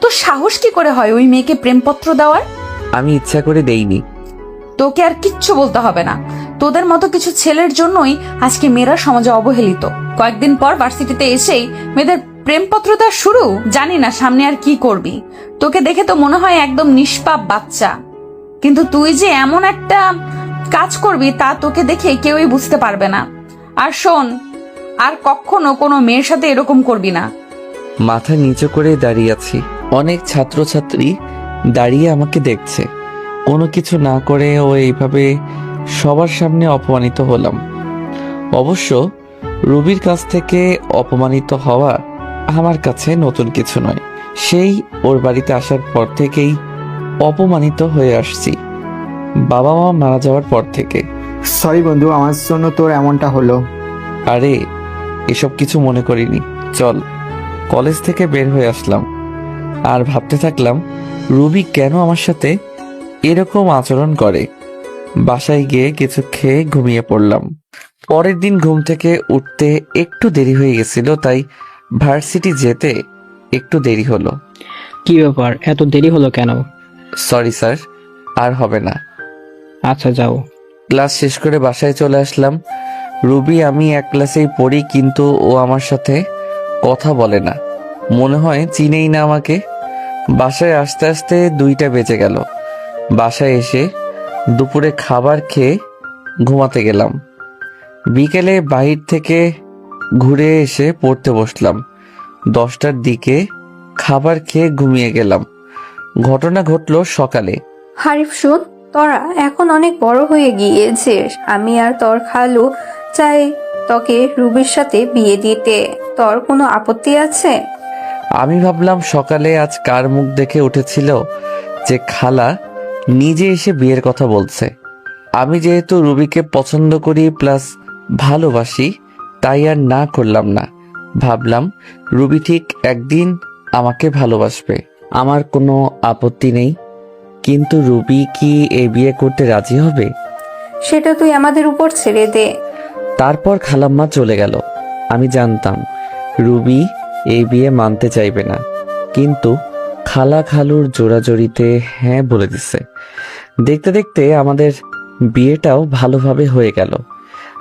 তো সাহস কি করে হয় ওই মেয়েকে প্রেমপত্র দেওয়ার? আমি ইচ্ছা করে দেইনি। তোকে আর কিচ্ছু বলতে হবে না। তোদের মতো কিছু ছেলের জন্যই আজকে মেয়েরা সমাজে অবহেলিত। কয়েকদিন পর ভার্সিটিতে এসেই মেয়েদের প্রেমপত্র দেওয়া শুরু। জানি না সামনে আর কি করবি। তোকে দেখে তো মনে হয় একদম নিষ্পাপ বাচ্চা, কিন্তু তুই যে এমন একটা কাজ করবি তা তোকে দেখে কেউই বুঝতে পারবে না। আর শোন, আর কখনো কোনো মেয়ের সাথে এরকম করবি না। মাথা নিচু করে দাঁড়িয়ে আছি। অনেক ছাত্রছাত্রী দাঁড়িয়ে আমাকে দেখছে। কোনো কিছু না করে ও এইভাবে সবার সামনে অপমানিত হলাম। অবশ্য রুবির কাছ থেকে অপমানিত হওয়া আমার কাছে নতুন কিছু নয়। সেই ওর বাড়িতে আসার পর থেকেই অপমানিত হয়ে আসছি, বাবা মা মারা যাওয়ার পর থেকে। সরি বন্ধু, আমার জন্য তোর এমনটা হলো। আরে এসব কিছু মনে করিনি, চল। কলেজ থেকে বের হয়ে আসলাম আর ভাবতে থাকলাম রুবি কেন আমার সাথে এরকম আচরণ করে। বাসায় গিয়ে কিছু খেয়ে ঘুমিয়ে পড়লাম। পরের দিন ঘুম থেকে উঠতে একটু দেরি হয়ে গেছিল, তাই ভার্সিটি যেতে একটু দেরি হলো। কি ব্যাপার, এত দেরি হলো কেন? সরি স্যার, আর হবে না। আচ্ছা যাও। ক্লাস শেষ করে বাসায় চলে আসলাম। রুবি আমি এক ক্লাসেই পড়ি, কিন্তু ও আমার সাথে কথা বলে না, মনে হয় চিনেই না আমাকে। বাসায় আসতে আসতে 2টা বেজে গেল। বাসায় এসে দুপুরে খাবার খেয়ে ঘুমাতে গেলাম। বিকেলে বাহির থেকে ঘুরে এসে পড়তে বসলাম। 10টার দিকে খাবার খেয়ে ঘুমিয়ে গেলাম। ঘটনা ঘটলো সকালে। হারিফ শোন, তোরা এখন অনেক বড় হয়ে গিয়েছিস। আমি আর তোর খালু চাই তোকে রুবির সাথে বিয়ে দিতে। তোর কোনো আপত্তি আছে? আমি ভাবলাম সকালে আজ কার মুখ দেখে উঠেছিল যে খালা নিজে এসে বিয়ের কথা বলছে। আমি যেহেতু রুবিকে পছন্দ করি প্লাস ভালোবাসি, তাই আর না করলাম না। ভাবলাম রুবি ঠিক একদিন আমাকে ভালোবাসবে, আমার কোনো আপত্তি নেই। কিন্তু রুবি কি এই বিয়ে করতে রাজি হবে? সেটা তুই আমাদের উপর ছেড়ে দে। তারপর খালাম্মা চলে গেল। আমি জানতাম রুবি এই বিয়ে মানতে চাইবে না, কিন্তু খালা খালুর জোড়াজড়িতে হ্যাঁ বলে দিছে। দেখতে দেখতে আমাদের বিয়েটাও ভালোভাবে হয়ে গেল।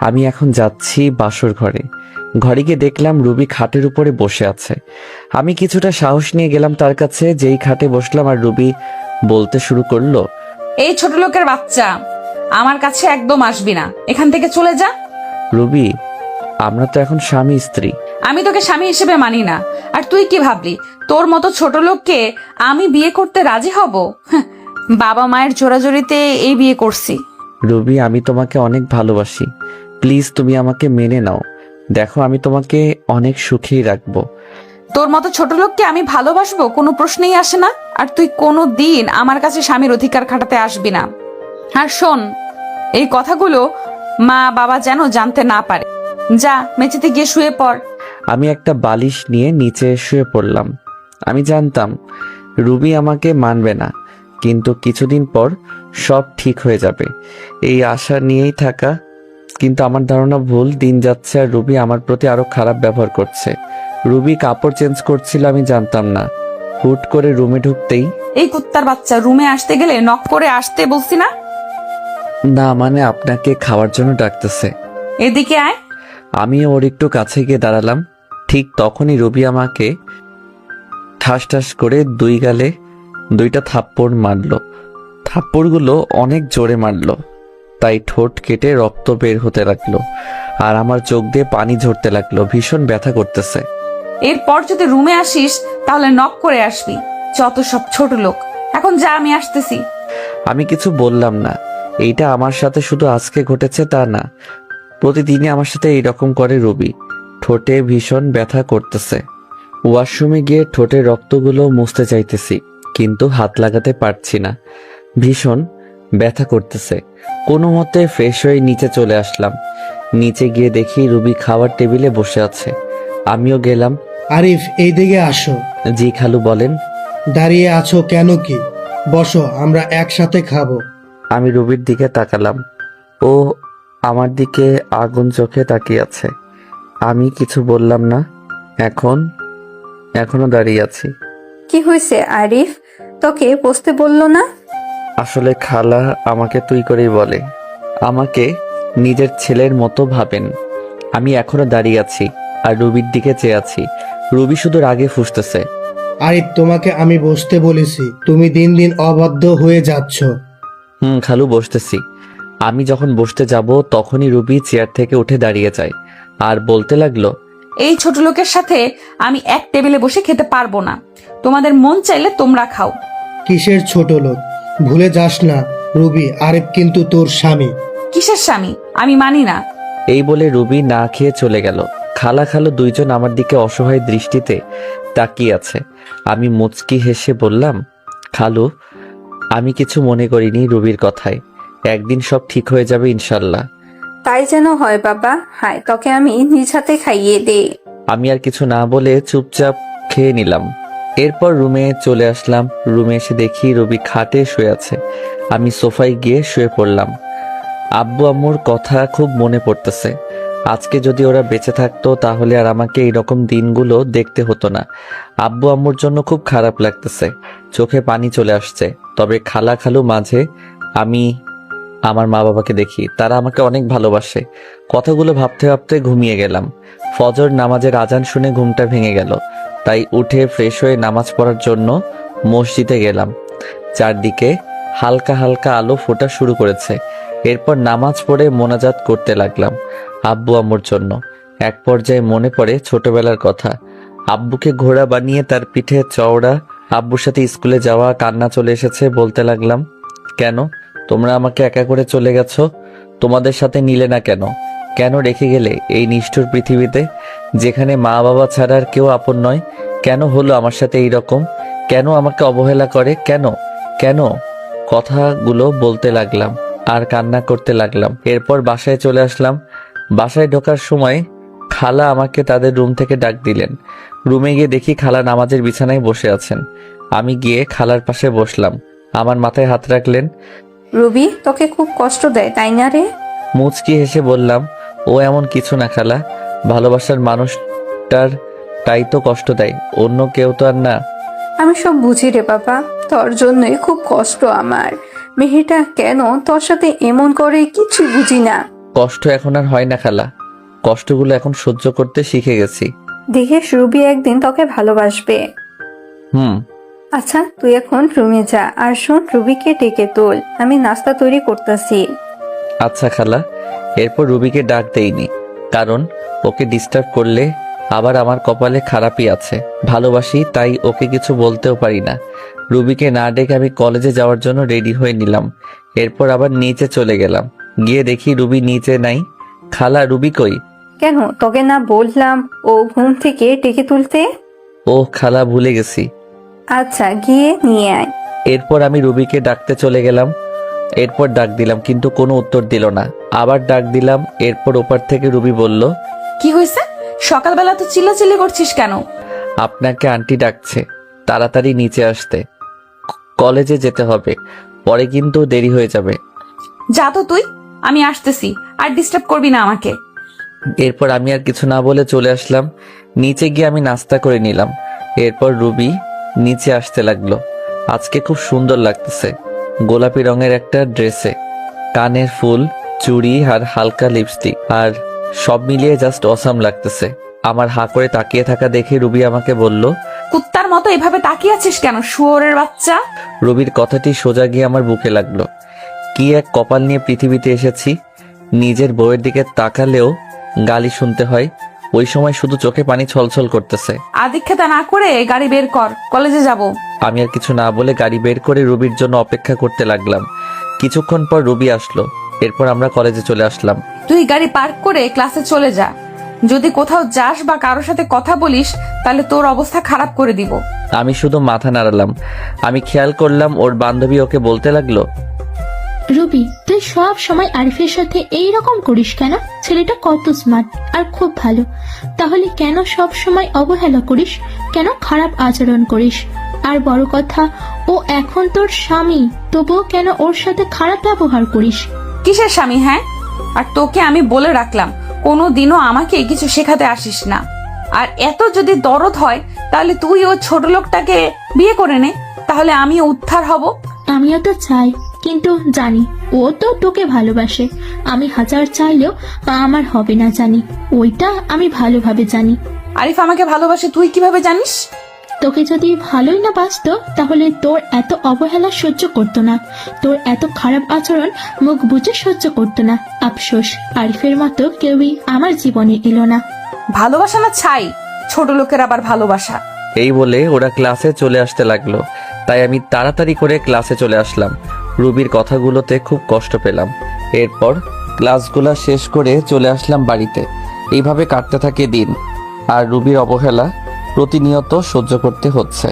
আমি এখন যাচ্ছি বাসর ঘরে। ঘরে গিয়ে দেখলাম রুবি খাটের উপরে বসে আছে। আমি কিছুটা সাহস নিয়ে গেলাম তার কাছে। যেই খাটে বসলাম আর রুবি বলতে শুরু করলো, এই ছোট লোকের বাচ্চা, আমার কাছে একদম আসবি না, এখান থেকে চলে যা। রুবি, আমরা তো এখন স্বামী স্ত্রী। আমি তোকে স্বামী হিসেবে মানি না। আর তুই কি ভাবলি তোর মতো ছোট লোককে আমি বিয়ে করতে রাজি হব? হ্যাঁ, বাবা মায়ের জোরাজোরিতে এই বিয়ে করছি। রুবি, আমি তোমাকে অনেক ভালোবাসি, প্লিজ তুমি আমাকে মেনে নাও। দেখো, আমি তোমাকে অনেক সুখেই রাখবো। তোর মতো ছোট লোককে আমি ভালোবাসবো কোনো প্রশ্নেই আসে না। আর তুই কোনো দিন আমার কাছে স্বামীর অধিকার খাটাতে আসবি না। আর শোন, এই কথাগুলো মা বাবা যেন জানতে না পারে। যা, মেঝেতে গিয়ে শুয়ে পড়। আমি একটা বালিশ নিয়ে নিচে শুয়ে পড়লাম। আমি জানতাম রুবি আমাকে মানবে না, কিন্তু কিছুদিন পর সব ঠিক হয়ে যাবে, এই আশা নিয়েই থাকা। কিন্তু আমার ধারণা ভুল। দিন যাচ্ছে আর রুবি আমার প্রতি আরো খারাপ ব্যবহার করছে। রুবি কাপড় চেঞ্জ করছিল, আমি জানতাম না। হুট করে রুমে ঢুকতেই, এই কুত্তার বাচ্চা, রুমে আসতে গেলে নক করে আসতে বলছি না? না মানে আপনাকে খাওয়ার জন্য ডাকতেছে। এদিকে আয়। আমি ওর একটু কাছে গিয়ে দাঁড়ালাম। ঠিক তখনই রুবি আমাকে ঠাস ঠাস করে দুই গালে দুইটা থাপ্পড় মারলো। থাপ্পড়গুলো অনেক জোরে মারলো, তাই ঠোঁট কেটে রক্ত বের হতে লাগলো আর আমার চোখ দিয়ে পানি ঝরতে লাগলো। ভীষণ ব্যথা করতেছে। এরপর যদি রুমে আসিস তাহলে নক করে আসবি। যত সব ছোট লোক। এখন যা, আমি আসতেছি। আমি কিছু বললাম না। এইটা আমার সাথে শুধু আজকে ঘটেছে তা না, প্রতিদিনই আমার সাথে এইরকম করে রুবি। ঠোঁটে ভীষণ ব্যথা করতেছে। ওয়াশরুমে গিয়ে ঠোঁটের রক্তগুলো মুছতে চাইতেছি, কিন্তু হাত লাগাতে পারছি না। ভীষণ ব্যথা করতেছে। কোনো মতে ফ্রেশ হয়ে নিচে চলে আসলাম। নিচে গিয়ে দেখি রুবি খাওয়ার টেবিলে বসে আছে। আমিও গেলাম। আরিফ, এইদিকে আসো। জি খালু, বলেন। দাঁড়িয়ে আছো কেন? কি বসো, আমরা একসাথে খাবো। আমি রুবির দিকে তাকালাম। ও আমার দিকে আগুন চোখে তাকিয়ে আছে। আমি কিছু বললাম না। এখনো দাঁড়িয়ে আছি। কি হয়েছে আরিফ? তোকে বসতে বললো না? আসলে খালা আমাকে তুই করেই বলে। আমাকে নিজের ছেলের মতো ভাবেন। আমি এখনো দাঁড়িয়ে আছি আর রুবির দিকে চেয়ে আছি। রুবি শুধু রাগে ফুঁসতেছে। আরিফ, তোমাকে আমি বসতে বলেছি, তুমি দিন দিন অবাধ্য হয়ে যাচ্ছ। খালু, বসতেছি। আমি যখন বসতে যাব তখনই রুবি চেয়ার থেকে উঠে দাঁড়িয়ে যায় আর বলতে লাগলো, এই ছোট লোকের সাথে আমি এক টেবিলে বসে খেতে পারবো না। তোমাদের মন চাইলে তোমরা খাও। কিসের ছোট লোক? ভুলে যাস না রুবি, আরিফ কিন্তু তোর স্বামী। কিসের স্বামী? আমি মানি না। এই বলে রুবি না খেয়ে চলে গেল। খালা খালু দুইজন আমার দিকে অসহায় দৃষ্টিতে তাকিয়ে আছে। আমি মুচকি হেসে বললাম, খালু, আমি কিছু মনে করিনি রুবির কথায়। একদিন সব ঠিক হয়ে যাবে ইনশাল্লাহ। তাই যেন হয় বাবা। হায়, তোকে আমি নিজ হাতে খাইয়ে দে। আমি আর কিছু না বলে চুপচাপ খেয়ে নিলাম। এরপর রুমে চলে আসলাম। রুমে এসে দেখি রুবি খাটে শুয়ে আছে। আমি সোফায় গিয়ে শুয়ে পড়লাম। আব্বু আম্মুর কথা খুব মনে পড়তেছে। আজকে যদি ওরা বেঁচে থাকতো তাহলে আর আমাকে এইরকম দিনগুলো দেখতে হতো না। আব্বু আম্মুর জন্য খুব খারাপ লাগতেছে, চোখে পানি চলে আসছে। তবে খালা খালু মাঝে আমি আমার মা বাবাকে দেখি, তারা আমাকে অনেক ভালোবাসে। কথাগুলো ভাবতে ভাবতে ঘুমিয়ে গেলাম। ফজর নামাজের আজান শুনে ঘুমটা ভেঙে গেল, তাই উঠে ফ্রেশ হয়ে নামাজ পড়ার জন্য মসজিদে গেলাম। চারদিকে হালকা হালকা আলো ফোটা শুরু করেছে। এরপর নামাজ পড়ে মোনাজাত করতে লাগলাম আব্বু আম্মুর জন্য। এক পর্যায়ে মনে পড়ে ছোটবেলার কথা। আব্বুকে ঘোড়া বানিয়ে তার পিঠে চওড়া, আব্বুর সাথে স্কুলে যাওয়া, কান্না চলে এসেছে। বলতে লাগলাম, কেন তোমরা আমাকে একা করে চলে গেছো? তোমাদের সাথে নিলে না কেন? কেন রেখে গেলে এই নিষ্ঠুর পৃথিবীতে, যেখানে মা বাবা ছাড়া আর কেউ আপন নয়? কেন হলো আমার সাথে এইরকম? কেন আমাকে অবহেলা করে? কেন কেন? কথাগুলো বলতে লাগলাম আর কান্না করতে লাগলাম। এরপর বাসায় চলে আসলাম। বাসায় ঢোকার সময় খালা আমাকে তাদের রুম থেকে ডাক দিলেন। রুমে গিয়ে দেখি খালা নামাজের বিছানায় বসে আছেন। আমি গিয়ে খালার পাশে বসলাম। আমার মাথায় হাত রাখলেন। রুবি তোকে খুব কষ্ট দেয় তাই না রে? মুচকি হেসে বললাম, ও এমন কিছু না খালা, ভালোবাসার মানুষটার তাই তো কষ্ট দেয়, অন্য কেউ তো আর না। আমি সব বুঝি রে বাবা, তোর জন্যই খুব কষ্ট আমার। মেয়েটা কেন তোর সাথে এমন করে কিছু বুঝি না। কষ্ট এখন আর হয় না খালা, কষ্টগুলো এখন সহ্য করতে শিখে গেছি। দেখিস রুবি একদিন তোকে ভালোবাসবে। হুম। আচ্ছা তুই এখন রুমে যা, আর শোন রুবিকে ডেকে তোল, আমি নাস্তা তৈরি করতেছি। আচ্ছা খালা। এরপর রুবিকে ডাক দেইনি, কারণ ওকে ডিস্টার্ব করলে আবার আমার কপালে খারাপই আছে। ভালোবাসি তাই ওকে কিছু বলতেও পারি না। রুবিকে না ডেকে আমি কলেজে যাওয়ার জন্য রেডি হয়ে নিলাম। এরপর আবার নিচে চলে গেলাম, গিয়ে দেখি রুবি নিচে নাই। খালা, রুবি কই? কেন তোকে না বললাম ও ঘুম থেকে ডেকে তুলতে? ও খালা, ভুলে গেছি। আচ্ছা গিয়ে নিয়ে আয়। এরপর আমি রুবিকে ডাকতে চলে গেলাম। এরপর ডাক দিলাম কিন্তু কোনো উত্তর দিল না। আবার ডাক দিলাম, এরপর ওপার থেকে রুবি বলল, কি হয়েছে? সকালবেলা তো চিল্লাচিল্লি করছিস কেন? আপনাকে আন্টি ডাকছে, তাড়াতাড়ি নিচে আসতে, কলেজে যেতে হবে, পরে কিন্তু দেরি হয়ে যাবে। যা তো তুই, আমি আসতেছি, আর ডিস্টার্ব করবি না আমাকে। এরপর আমি আর কিছু না বলে চলে আসলাম। নিচে গিয়ে আমি নাস্তা করে নিলাম। এরপর রুবি নিচে আসতে লাগলো। আজকে খুব সুন্দর লাগতেছে, গোলাপি রঙের একটা ড্রেসে, কানের ফুল, চুড়ি আর হালকা লিপস্টিক, আর সব মিলিয়ে জাস্ট অসাম লাগতেছে। আমার হা করে তাকিয়ে থাকা দেখে রুবি আমাকে বলল, কুত্তার মতো এভাবে তাকিয়ে আছিস কেন, শুয়োরের বাচ্চা? রুবির কথাটি সোজা গিয়ে আমার বুকে লাগলো। কি এক কপাল নিয়ে পৃথিবীতে এসেছি, নিজের বউয়ের দিকে তাকালেও গালি শুনতে হয়। ওই সময় শুধু চোখে পানি ছলছল করতেছে। আদিক্ষেতা না করে গাড়ি বের কর, কলেজে যাব। আমি আর কিছু না বলে গাড়ি বের করে রুবির জন্য অপেক্ষা করতে লাগলাম। কিছুক্ষণ পর রুবি আসলো। এরপর আমরা কলেজে চলে আসলাম। তুই গাড়ি পার্ক করে ক্লাসে চলে যা। যদি কোথাও যাস বা কারোর সাথে কথা বলিস তাহলে তোর অবস্থা খারাপ করে দিব। আমি শুধু মাথা নাড়ালাম। আমি খেয়াল করলাম ওর বান্ধবী ওকে বলতে লাগলো, রুবি তুই সব সময় আরিফের সাথে এই রকম করিস কেন? ছেলেটা কত স্মার্ট আর খুব ভালো, তাহলে কেন সব সময় অবহেলা করিস, কেন খারাপ আচরণ করিস? আর বড় কথা, ও এখন তোর স্বামী, তবুও কেন ওর সাথে খারাপ ব্যবহার করিস? কিসের স্বামী? হ্যাঁ, আর তোকে আমি বলে রাখলাম কোনো দিনও আমাকে কিছু শেখাতে আসিস না। আর এত যদি দরদ হয় তাহলে তুই ও ছোট লোকটাকে বিয়ে করে নে, তাহলে আমিও উদ্ধার হব। আমিও তো চাই, কিন্তু জানি ও তো তোকে ভালোবাসে। আমি হাজার চাইলেও আমার হবে না জানি, ওইটা আমি ভালোভাবে জানি। আরিফ আমাকে ভালোবাসে তুই কিভাবে জানিস? তোকে যদি ভালোই না বাসতো তাহলে তোর এত অবহেলা সহ্য করতো না, তোর এত খারাপ আচরণ মুখ বুঝে সহ্য করতো না। আফসোস, আরিফের মতো কেউই আমার জীবনে এলো না। ভালোবাসা না ছাই, ছোট লোকের আবার ভালোবাসা। এই বলে ওরা ক্লাসে চলে আসতে লাগলো। তাই আমি তাড়াতাড়ি করে ক্লাসে চলে আসলাম। রুবির কথাগুলোতে খুব কষ্ট পেলাম। এরপর ক্লাসগুলো শেষ করে চলে আসলাম বাড়িতে। এইভাবে কাটতে থাকে দিন, আর রুবির অবহেলা প্রতিনিয়ত সহ্য করতে হচ্ছে।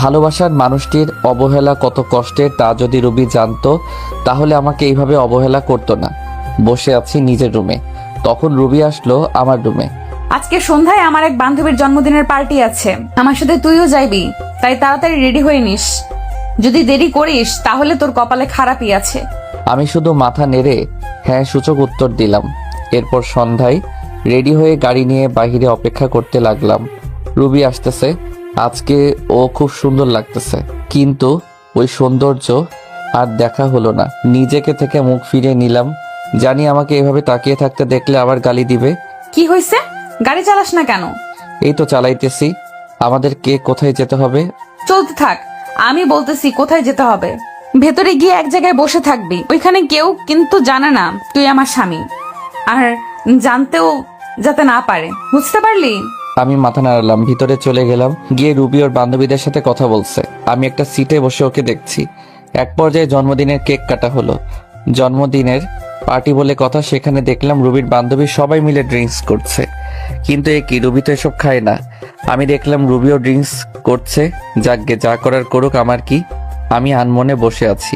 ভালোবাসার মানুষটির অবহেলা কত কষ্টের তা যদি রুবি জানতো তাহলে আমাকে এইভাবে অবহেলা করতো না। বসে আছি নিজের রুমে, তখন রুবি আসলো আমার রুমে। আজকে সন্ধ্যায় আমার এক বান্ধবীর জন্মদিনের পার্টি আছে, আমার সাথে তুইও যাইবি, তাই তাড়াতাড়ি রেডি হয়ে নিস। যদি দেরি করিস তাহলে তোর কপালে খারাপই আছে। আমি শুধু মাথা নেড়ে হ্যাঁ সূচক উত্তর দিলাম। এরপর সন্ধ্যায় রেডি হয়ে গাড়ি নিয়ে বাইরে অপেক্ষা করতে লাগলাম। রুবি আসতেছে, আজকে ও খুব সুন্দর লাগতেছে, কিন্তু ওই সৌন্দর্য আর দেখা হলো না। নিজেকে থেকে মুখ ফিরিয়ে নিলাম, জানি আমাকে এভাবে তাকিয়ে থাকতে দেখলে আবার গালি দিবে। কি হয়েছে? গাড়ি চালাস না কেন? এই তো চালাইতেছি। আমাদের কে কোথায় যেতে হবে? চলতে থাক, আমি বলতেছি কোথায় যেতে হবে। ভেতরে গিয়ে এক জায়গায় বসে থাকবি, ওইখানে কেউ কিন্তু জানে না তুই আমার স্বামী, আর জানতেও যাতে না পারে, বুঝতে পারলি? আমি মাথা নাড়ালাম, ভিতরে চলে গেলাম। গিয়ে রুবি ওর বান্ধবীদের সাথে কথা বলছে। আমি একটা সিটে বসে ওকে দেখছি। এক পর্যায়ে জন্মদিনের কেক কাটা হলো। জন্মদিনের পার্টি বলে কথা, সেখানে দেখলাম রুবির বান্ধবী সবাই মিলে ড্রিঙ্কস করছে। কিন্তু এ কি, রুবি তো এসব খায় না। আমি দেখলাম রুবিও ড্রিঙ্কস করছে। যাকগে, যা করার করুক, আমার কি। আমি আনমনে বসে আছি।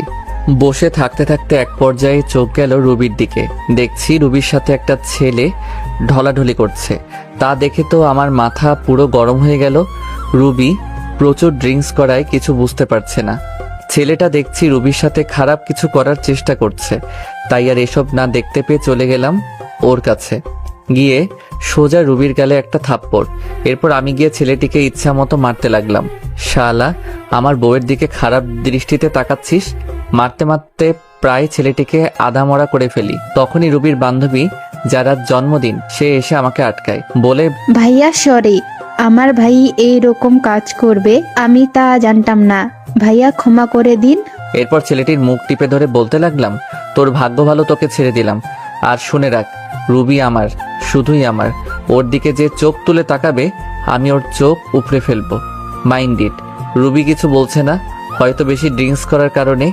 বসে থাকতে থাকতে এক পর্যায়ে চোখ গেল রুবির দিকে। দেখছি রুবির সাথে একটা ছেলে ঢলাঢলি করছে। তা দেখে তো আমার মাথা পুরো গরম হয়ে গেল। রুবি প্রচুর ড্রিঙ্কস করায় কিছু বুঝতে পারছে না। ছেলেটা দেখছি রুবির সাথে খারাপ কিছু করার চেষ্টা করছে, তাই আর এসব না দেখতে পেয়ে চলে গেলাম ওর কাছে। গিয়ে সোজা রুবির গালে একটা থাপ্পড়। এরপর আমি গিয়ে ছেলেটিকে ইচ্ছা মতো মারতে লাগলাম। শালা, আমার বউয়ের দিকে খারাপ দৃষ্টিতে তাকাচ্ছিস? মারতে মারতে প্রায় ছেলেটিকে আধামরা করে ফেলি। তখনই রুবির বান্ধবী, যার আজ জন্মদিন, সে এসে আমাকে আটকায়, বলে, ভাইয়া সরি, আমার ভাই এই রকম কাজ করবে আমি তা জানতাম না, ভাইয়া ক্ষমা করে দিন। এরপর ছেলেটির মুখ টিপে ধরে বলতে লাগলাম, তোর ভাগ্য ভালো, তোকে ছেড়ে দিলাম। আর শুনে রাখ, রুবি আমার, শুধুই আমার। ওর দিকে যে চোখ তুলে তাকাবে আমি ওর চোখ উপড়ে ফেলবো। Mind it. রুবি কিছু বলছে না, হয়তো বেশি ড্রিঙ্কস করার কারণে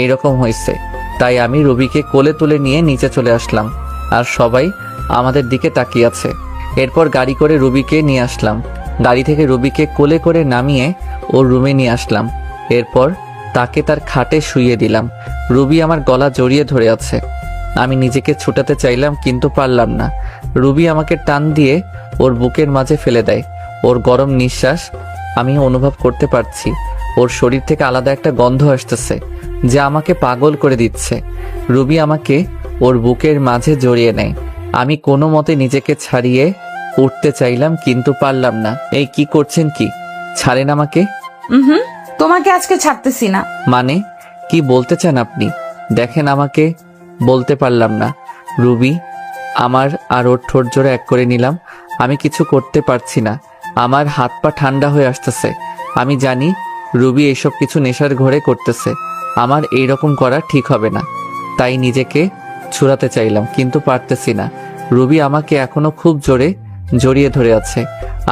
এইরকম হয়েছে। তাই আমি রুবিকে কোলে তুলে নিয়ে নিচে চলে আসলাম, আর সবাই আমাদের দিকে তাকিয়ে আছে। এরপর গাড়ি করে রুবিকে নিয়ে আসলাম। গাড়ি থেকে রুবিকে কোলে করে নামিয়ে ওর রুমে নিয়ে আসলাম। এরপর তাকে তার খাটে শুইয়ে দিলাম। রুবি আমার গলা জড়িয়ে ধরে আছে। আমি নিজেকে ছুটাতে চাইলাম, কিন্তু পারলাম না। রুবি আমাকে টান দিয়ে ওর বুকের মাঝে ফেলে দেয়। ওর গরম নিঃশ্বাস আমি অনুভব করতে পারছি। ওর শরীর থেকে আলাদা একটা গন্ধ আসতেছে, যা আমাকে পাগল করে দিচ্ছে। রুবি আমাকে ওর বুকের মাঝে জড়িয়ে নেয়। আমি কোনো মতে নিজেকে ছাড়িয়ে উঠতে চাইলাম, কিন্তু পারলাম না। এই কি করছেন? কি ছাড়েন আমাকে। হুম, তোমাকে আজকে ছাড়তেছি না। মানে কি বলতে চান আপনি? দেখেন, আমাকে বলতে পারলাম না। রুবি আমার আর ওর ঠোঁট জোড়া এক করে নিলাম। আমি কিছু করতে পারছি না, আমার হাত পা ঠান্ডা হয়ে আসতেছে। আমি জানি রুবি এইসব কিছু নেশার ঘরে করতেছে। আমার এইরকম করা ঠিক হবে না, তাই নিজেকে ছুড়াতে চাইলাম, কিন্তু পারতেছি না। রুবি আমাকে এখনো খুব জোরে জড়িয়ে ধরে আছে,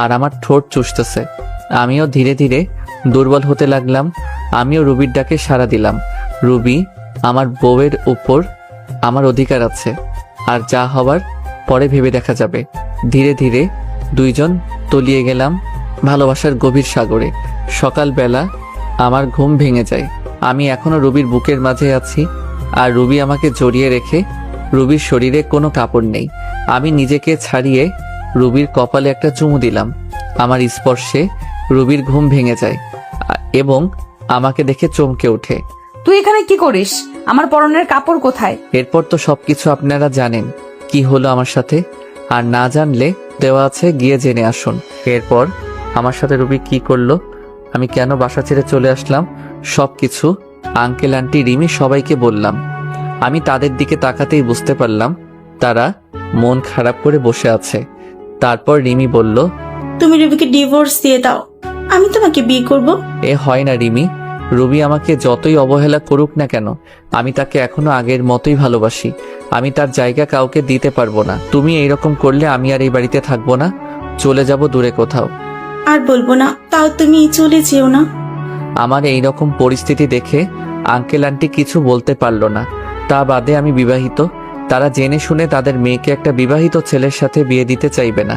আর আমার ঠোঁট চুষতেছে। আমিও ধীরে ধীরে দুর্বল হতে লাগলাম। আমিও রুবির ডাকে সাড়া দিলাম। রুবি, আমার বউয়ের উপর আমার অধিকার আছে, আর যা হবার পরে ভেবে দেখা যাবে। ধীরে ধীরে দুইজন তলিয়ে গেলাম ভালোবাসার গভীর সাগরে। সকালবেলা আমার ঘুম ভেঙে যায়। আমি এখনো রুবির বুকের মাঝে আছি, আর রুবি আমাকে জড়িয়ে রেখে। রুবির শরীরে কোনো কাপড় নেই। আমি নিজেকে ছাড়িয়ে রুবির কপালে একটা চুমু দিলাম। আমার স্পর্শে রুবির ঘুম ভেঙে যায় এবং আমাকে দেখে চমকে ওঠে। তুই এখানে কি করিস? আমার পরনের কাপড় কোথায়? এরপর তো সবকিছু আপনারা জানেন কি হলো আমার সাথে, আর না জানলে দেওয়া আছে, গিয়ে জেনে আসুন। এরপর আমার সাথে রুবি কি করলো, আমি কেন বাসা ছেড়ে চলে আসলাম, সবকিছু আঙ্কেল, আন্টি, রিমি সবাইকে বললাম। আমি তাদের দিকে তাকাতেই বুঝতে পারলাম তারা মন খারাপ করে বসে আছে। তারপর রিমি বলল, তুমি রুবিকে ডিভোর্স দিয়ে দাও, আমি তোমাকে বিয়ে করব। এ হয় না রিমি। রুবি আমাকে যতই অবহেলা করুক না কেন, আমি তাকে এখনো আগের মতোই ভালোবাসি। আমি তার জায়গা কাউকে দিতে পারবো না। তুমি এইরকম করলে আমি আর এই বাড়িতে থাকবো না, চলে যাব দূরে কোথাও। আর বলবো না, তাও তুমি চলে যেও না। আমার এইরকম পরিস্থিতি দেখে আঙ্কেল আন্টি কিছু বলতে পারলো না। তা বাদে আমি বিবাহিত। তারা জেনে শুনে তাদের মেয়েকে একটা বিবাহিত ছেলের সাথে বিয়ে দিতে চাইবে না,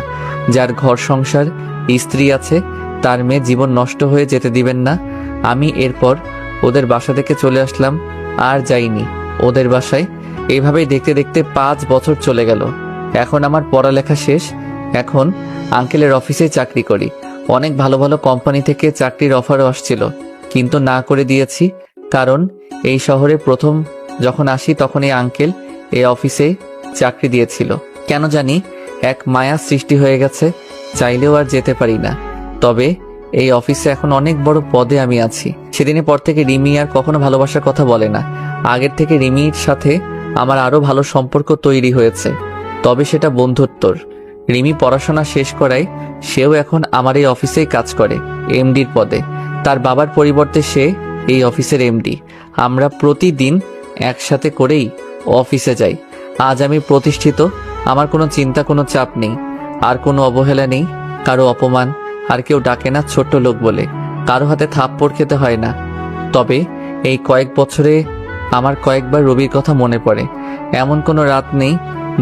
যার ঘর সংসার, স্ত্রী আছে। তার মেয়ে জীবন নষ্ট হয়ে যেতে দিবেন না। আমি এরপর ওদের বাসা থেকে চলে আসলাম, আর যাইনি ওদের বাসায়। এইভাবেই দেখতে দেখতে 5 বছর চলে গেল। এখন আমার পড়ালেখা শেষ। এখন আঙ্কেলের অফিসে চাকরি করি। অনেক ভালো ভালো কোম্পানি থেকে চাকরির অফারও আসছিল, কিন্তু না করে দিয়েছি। কারণ এই শহরে প্রথম যখন আসি তখন এই আঙ্কেল এই অফিসে চাকরি দিয়েছিল। কেন জানি এক মায়া সৃষ্টি হয়ে গেছে, চাইলেও আর যেতে পারি না। তবে এই অফিসে এখন অনেক বড় পদে আমি আছি। সেদিনের পর থেকে রিমি আর কখনো ভালোবাসার কথা বলে না। আগের থেকে রিমির সাথে আমার আরো ভালো সম্পর্ক তৈরি হয়েছে, তবে সেটা বন্ধুত্বর। রিমি পড়াশোনা শেষ করায় সেও এখন আমার এই অফিসেই কাজ করে, এমডির পদে। তার বাবার পরিবর্তে সে এই অফিসের এমডি। আমরা প্রতিদিন একসাথে করেই অফিসে যাই। আজ আমি প্রতিষ্ঠিত, আমার কোনো চিন্তা, কোনো চাপ নেই, আর কোনো অবহেলা নেই, কারো অপমান, আর কেউ ডাকে না ছোট্ট লোক বলে, কারো হাতে থাপ্পড় খেতে হয় না। তবে এই কয়েক বছরে আমার কয়েকবার রবির কথা মনে পড়ে। এমন কোনো রাত নেই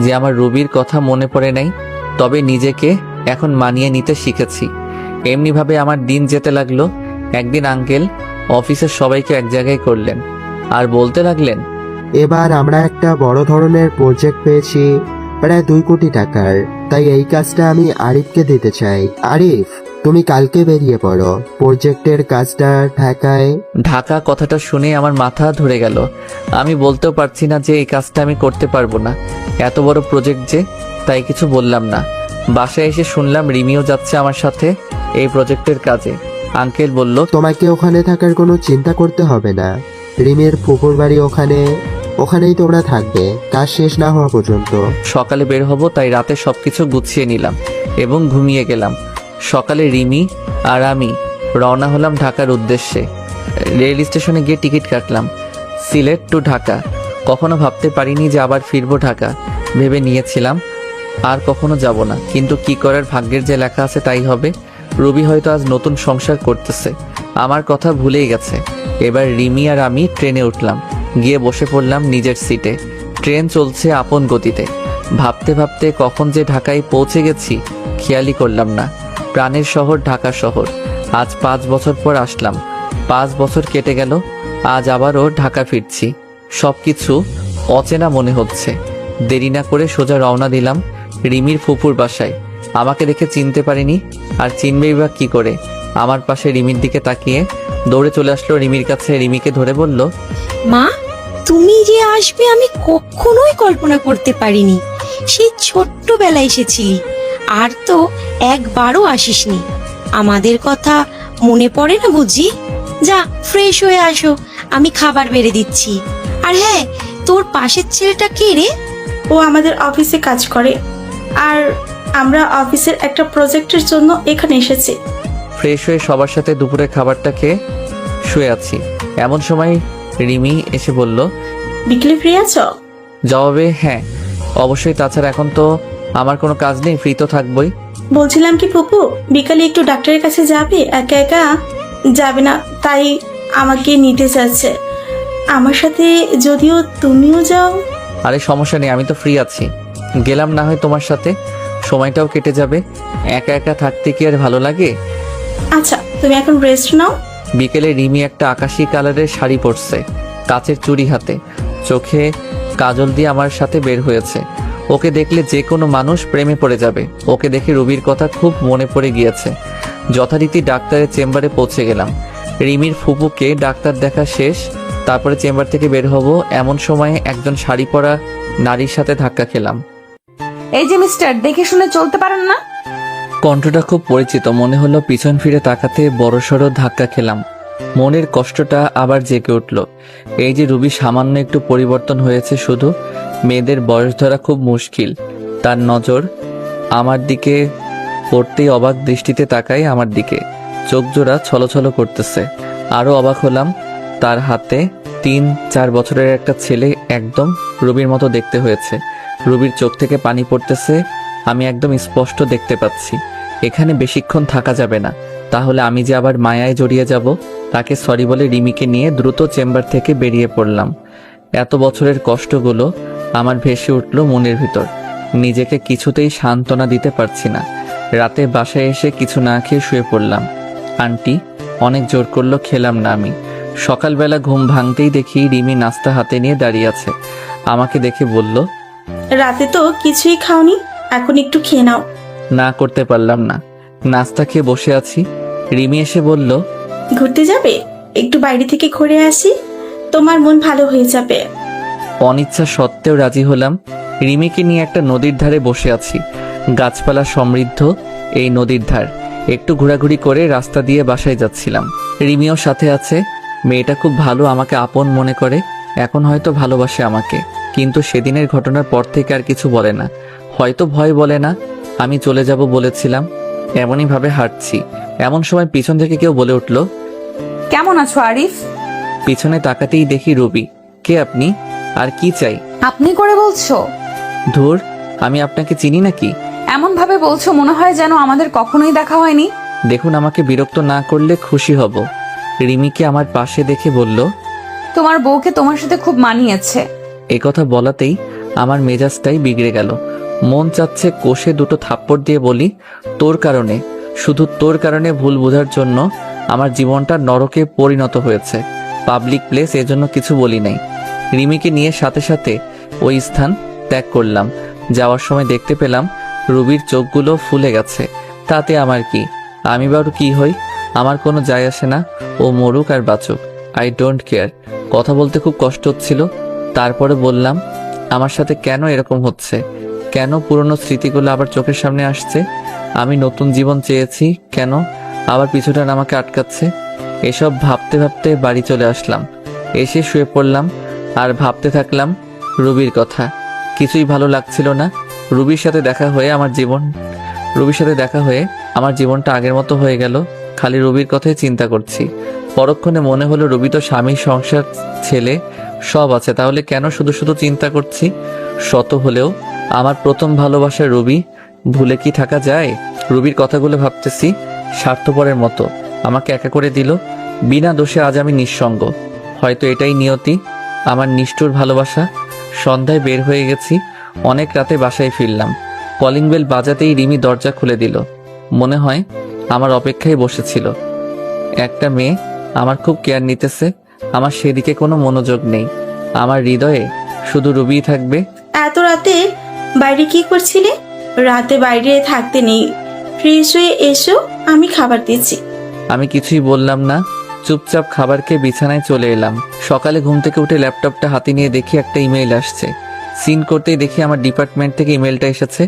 যে আমার রবির কথা মনে পড়ে নাই। তবে নিজেকে এখন মানিয়ে নিতে শিখেছি। এমনিভাবে আমার দিন যেতে লাগলো। একদিন আঙ্কেল অফিসের সবাইকে এক জায়গায় করলেন, আর বলতে লাগলেন, এবার আমরা একটা বড় ধরনের প্রজেক্ট পেয়েছি, প্রায় 2 কোটি টাকার। তাই এই কাজটা আমি আরিফকে দিতে চাই। আরিফ, তুমি কালকে বেরিয়ে পড়ো। প্রজেক্টের কাজটা ঢাকায়। ঢাকা কথাটা শুনে আমার মাথা ধরে গেল। আমি বলতেও পারছি না যে এই কাজটা আমি করতে পারবো না, এত বড় প্রজেক্ট যে, তাই কিছু বললাম না। বাসায় এসে শুনলাম রিমিও যাচ্ছে আমার সাথে এই প্রজেক্টের কাজে। আঙ্কেল বলল, তোমাকে ওখানে থাকার কোনো চিন্তা করতে হবে না। রিমির ফুপুর বাড়ি ওখানেই তোমরা থাকবে কাজ শেষ না হওয়া পর্যন্ত। সকালে বের হব, তাই রাতে সবকিছু গুছিয়ে নিলাম এবং ঘুমিয়ে গেলাম। সকালে রিমি আর আমি রওনা হলাম ঢাকার উদ্দেশ্যে। রেল স্টেশনে গিয়ে টিকিট কাটলাম, সিলেট টু ঢাকা। কখনো ভাবতে পারিনি যে আবার ফিরবো ঢাকা। ভেবে নিয়েছিলাম আর কখনো যাব না, কিন্তু কি করার, ভাগ্যের যে লেখা আছে তাই হবে। রবি হয়তো আজ নতুন সংসার করতেছে, আমার কথা ভুলেই গেছে। এবার রিমি আর আমি ট্রেনে উঠলাম, গিয়ে বসে পড়লাম নিজের সিটে। ট্রেন চলছে আপন গতিতে। ভাবতে ভাবতে কখন যে ঢাকায় পৌঁছে গেছি খেয়ালই করলাম না। প্রাণের শহর ঢাকা শহর। আজ 5 বছর পর আসলাম। 5 বছর কেটে গেল, আজ আবারও ঢাকা ফিরছি। সবকিছু অচেনা মনে হচ্ছে। দেরি না করে সোজা রওনা দিলাম রিমির ফুপুর বাসায়। আমাকে দেখে চিনতে পারিনি, আর চিনবেই বা কি করে। আমার পাশে রিমির দিকে তাকিয়ে দৌড়ে চলে আসলো রিমির কাছে। রিমিকে ধরে বলল, মা, তুমি যে আসবে আমি কখনোই কল্পনা করতে পারিনি। সেই ছোট্টবেলায় এসেছিলি, আর তো একবারও আসিসনি। আমাদের কথা মনে পড়ে না বুঝি? যা ফ্রেশ হয়ে আসো, আমি খাবার বেড়ে দিচ্ছি। আর হ্যাঁ, তোর পাশের ছেলেটা কে রে? ও আমাদের অফিসে কাজ করে, আর আমরা অফিসের একটা প্রজেক্টের জন্য এখানে এসেছি। ফ্রেশ হয়ে সবার সাথে দুপুরে খাবারটা খেয়ে শুয়ে আছি। এমন সময় রিমি এসে বলল, বিকেলে ফ্রি আছো? জবাবে হ্যাঁ অবশ্যই, তাছাড়া এখন তো আমার কোনো কাজ নেই, ফ্রি তো থাকবই। বলছিলাম কি ফুপু, বিকালে একটু ডাক্তারের কাছে যাবে? একা একা যাবে না, তাই আমাকে নিতে চাচ্ছে আমার সাথে, যদিও তুমিও যাও। আরে সমস্যা নেই, আমি তো ফ্রি আছি, গেলাম না হয় তোমার সাথে, সময়টাও কেটে যাবে। একা একা থাকতে কি আর ভালো লাগে? আচ্ছা, তুমি এখন রেস্ট নাও। বিকেলে রিমি একটা আকাশি কালারের শাড়ি পরছে, কাচের চুড়ি হাতে, চোখে কাজল দিয়ে আমার সাথে বের হয়েছে। ওকে দেখলে যে কোনো মানুষ প্রেমে পড়ে যাবে। ওকে দেখে রুবির কথা খুব মনে পড়ে গিয়েছে। যথারীতি ডাক্তারের চেম্বারে পৌঁছে গেলাম। রিমির ফুপুকে ডাক্তার দেখা শেষ, তারপরে চেম্বার থেকে বের হব, এমন সময়ে একজন শাড়ি পরা নারীর সাথে ধাক্কা খেলাম। এই যে মিস্টার, দেখে শুনে চলতে পারেন না? কণ্ঠটা খুব পরিচিত মনে হলো। পিছন ফিরে তাকাতে বড়সড় ধাক্কা খেলাম। মনের কষ্টটা আবার জেগে উঠল। এই যে রুবি সামান্য একটু পরিবর্তন হয়েছে, শুধু মেয়েদের বয়স ধরা খুব মুশকিল। তার নজর আমার দিকে পড়তেই অবাক দৃষ্টিতে তাকায় আমার দিকে, চোখ জোড়া ছলছল করতেছে। আরো অবাক হলাম, তার হাতে 3-4 বছরের একটা ছেলে, একদম রুবির মতো দেখতে হয়েছে। রুবির চোখ থেকে পানি পড়তেছে, আমি একদম স্পষ্ট দেখতে পাচ্ছি। এখানে বেশিক্ষণ থাকা যাবে না, তাহলে আমি যে আবার মায়ায় জড়িয়ে যাব। তাকে সরি বলে রিমিকে নিয়ে দ্রুত চেম্বার থেকে বেরিয়ে পড়লাম। এত বছরের কষ্টগুলো আমার ভেসে উঠল মনের ভিতর। নিজেকে কিছুতেই সান্ত্বনা দিতে পারছি না। রাতে বাসায় এসে কিছু না খেয়ে শুয়ে পড়লাম। আন্টি অনেক জোর করলো, খেলাম না আমি। সকালবেলা ঘুম ভাঙতেই দেখি রিমি নাস্তা হাতে নিয়ে দাঁড়িয়ে আছে। আমাকে দেখে বলল, রাতে তো কিছুই খাওনি, এখন একটু খেয়ে নাও। না করতে পারলাম না, নাস্তা খেয়ে বসে আছি। রিমি এসে বলল, ঘুরতে যাবে? একটু বাইরে থেকে ঘুরে আসি, তোমার মন ভালো হয়ে যাবে। অনিচ্ছা সত্ত্বেও রাজি হলাম। রিমিকে নিয়ে একটা নদীর ধারে বসে আছি। গাছপালা সমৃদ্ধ এই নদীর ধার। একটু ঘোরাঘুরি করে রাস্তা দিয়ে বাসায় যাচ্ছিলাম। রিমিও সাথে আছে। মেয়েটা খুব ভালো, আমাকে আপন মনে করে। এখন হয়তো ভালোবাসে আমাকে, কিন্তু সেদিনের ঘটনার পর থেকে আর কিছু বলে না। হয়তো ভয় বলে না। আমি চলে যাব বলেছিলাম, এমনই ভাবে হাঁটছি। এমন সময় পিছন থেকে কেউ বলে উঠল, কেমন আছো আরিফ? পিছনে তাকাতেই দেখি রুবি। কে আপনি, আর কি চাই? আপনি করে বলছো? ধুর, আমি আপনাকে চিনি নাকি? এমন ভাবে বলছো মনে হয় যেন আমাদের কখনোই দেখা হয়নি। দেখুন, আমাকে বিরক্ত না করলে খুশি হব। রিমিকে আমার পাশে দেখে বলল, তোমার বউকে তোমার সাথে খুব মানিয়েছে। এই কথা বলাতেই আমার মেজাজটাই বিগড়ে গেল। মন চাচ্ছে কষে দুটো থাপ্পড় দিয়ে বলি, তোর কারণে, শুধু তোর কারণে ভুল বোঝার জন্য আমার জীবনটা নরকে পরিণত হয়েছে। পাবলিক প্লেস, এজন্য কিছু বলি নাই। রিমিকে নিয়ে সাথে সাথে ওই স্থান ত্যাগ করলাম। যাওয়ার সময় দেখতে পেলাম রুবির চোখগুলো ফুলে গেছে। তাতে আমার কি, আমি বারো কি হই আমার কোনো যায় আসে না। ও মরুক আর বাঁচুক, আই ডোন্ট কেয়ার। কথা বলতে খুব কষ্ট হচ্ছিল, তারপরে বললাম আমার সাথে কেন এরকম হচ্ছে, কেন পুরনো স্মৃতিগুলো আবার চোখের সামনে আসছে। আমি নতুন জীবন চেয়েছি, কেন আবার পিছুটান আমাকে আটকাচ্ছে। এসব ভাবতে ভাবতে বাড়ি চলে আসলাম। এসে শুয়ে পড়লাম আর ভাবতে থাকলাম রুবির কথা। কিছুই ভালো লাগছিল না। রুবির সাথে দেখা হয়ে আমার জীবনটা আগের মতো হয়ে গেল। খালি রুবির কথাই চিন্তা করছি। পরক্ষণে মনে হলো রুবি তো স্বামী, সংসার, ছেলে সব আছে, তাহলে কেন শুধু শুধু চিন্তা করছি। শত হলেও আমার প্রথম ভালোবাসা রুবি, ভুলে কি থাকা যায়। রুবির কথাগুলো ভাবতেছি, স্বার্থপরের মতো আমাকে একা করে দিল। বিনা দোষে আজ আমি নিঃসঙ্গ। হয়তো এটাই নিয়তি, আমার নিষ্ঠুর ভালোবাসা। সন্ধ্যায় বের হয়ে গেছি, অনেক রাতে বাসায় ফিরলাম। কলিং বেল বাজাতেই রিমি দরজা খুলে দিল। মনে হয় আমার অপেক্ষায় বসেছিল। একটা মেয়ে আমার খুব কেয়ার নিতেছে। আমার সেদিকে কোনো মনোযোগ নেই। আমার হৃদয়ে শুধু রুবিই থাকবে। এত রাতে বাইরে কি করছিলে? রাতে বাইরে থাকতে নেই, ফ্রেশ হয়ে এসো, আমি খাবার দিচ্ছি। আমি কিছুই বললাম না, চুপচাপ খাবার খেয়ে বিছানায় চলে এলাম। সকালে ঘুম থেকে উঠে ল্যাপটপটা হাতে নিয়ে দেখি একটা ইমেইল আসছে। সিন করতেই দেখি আমার ডিপার্টমেন্ট থেকে ইমেলটা এসেছে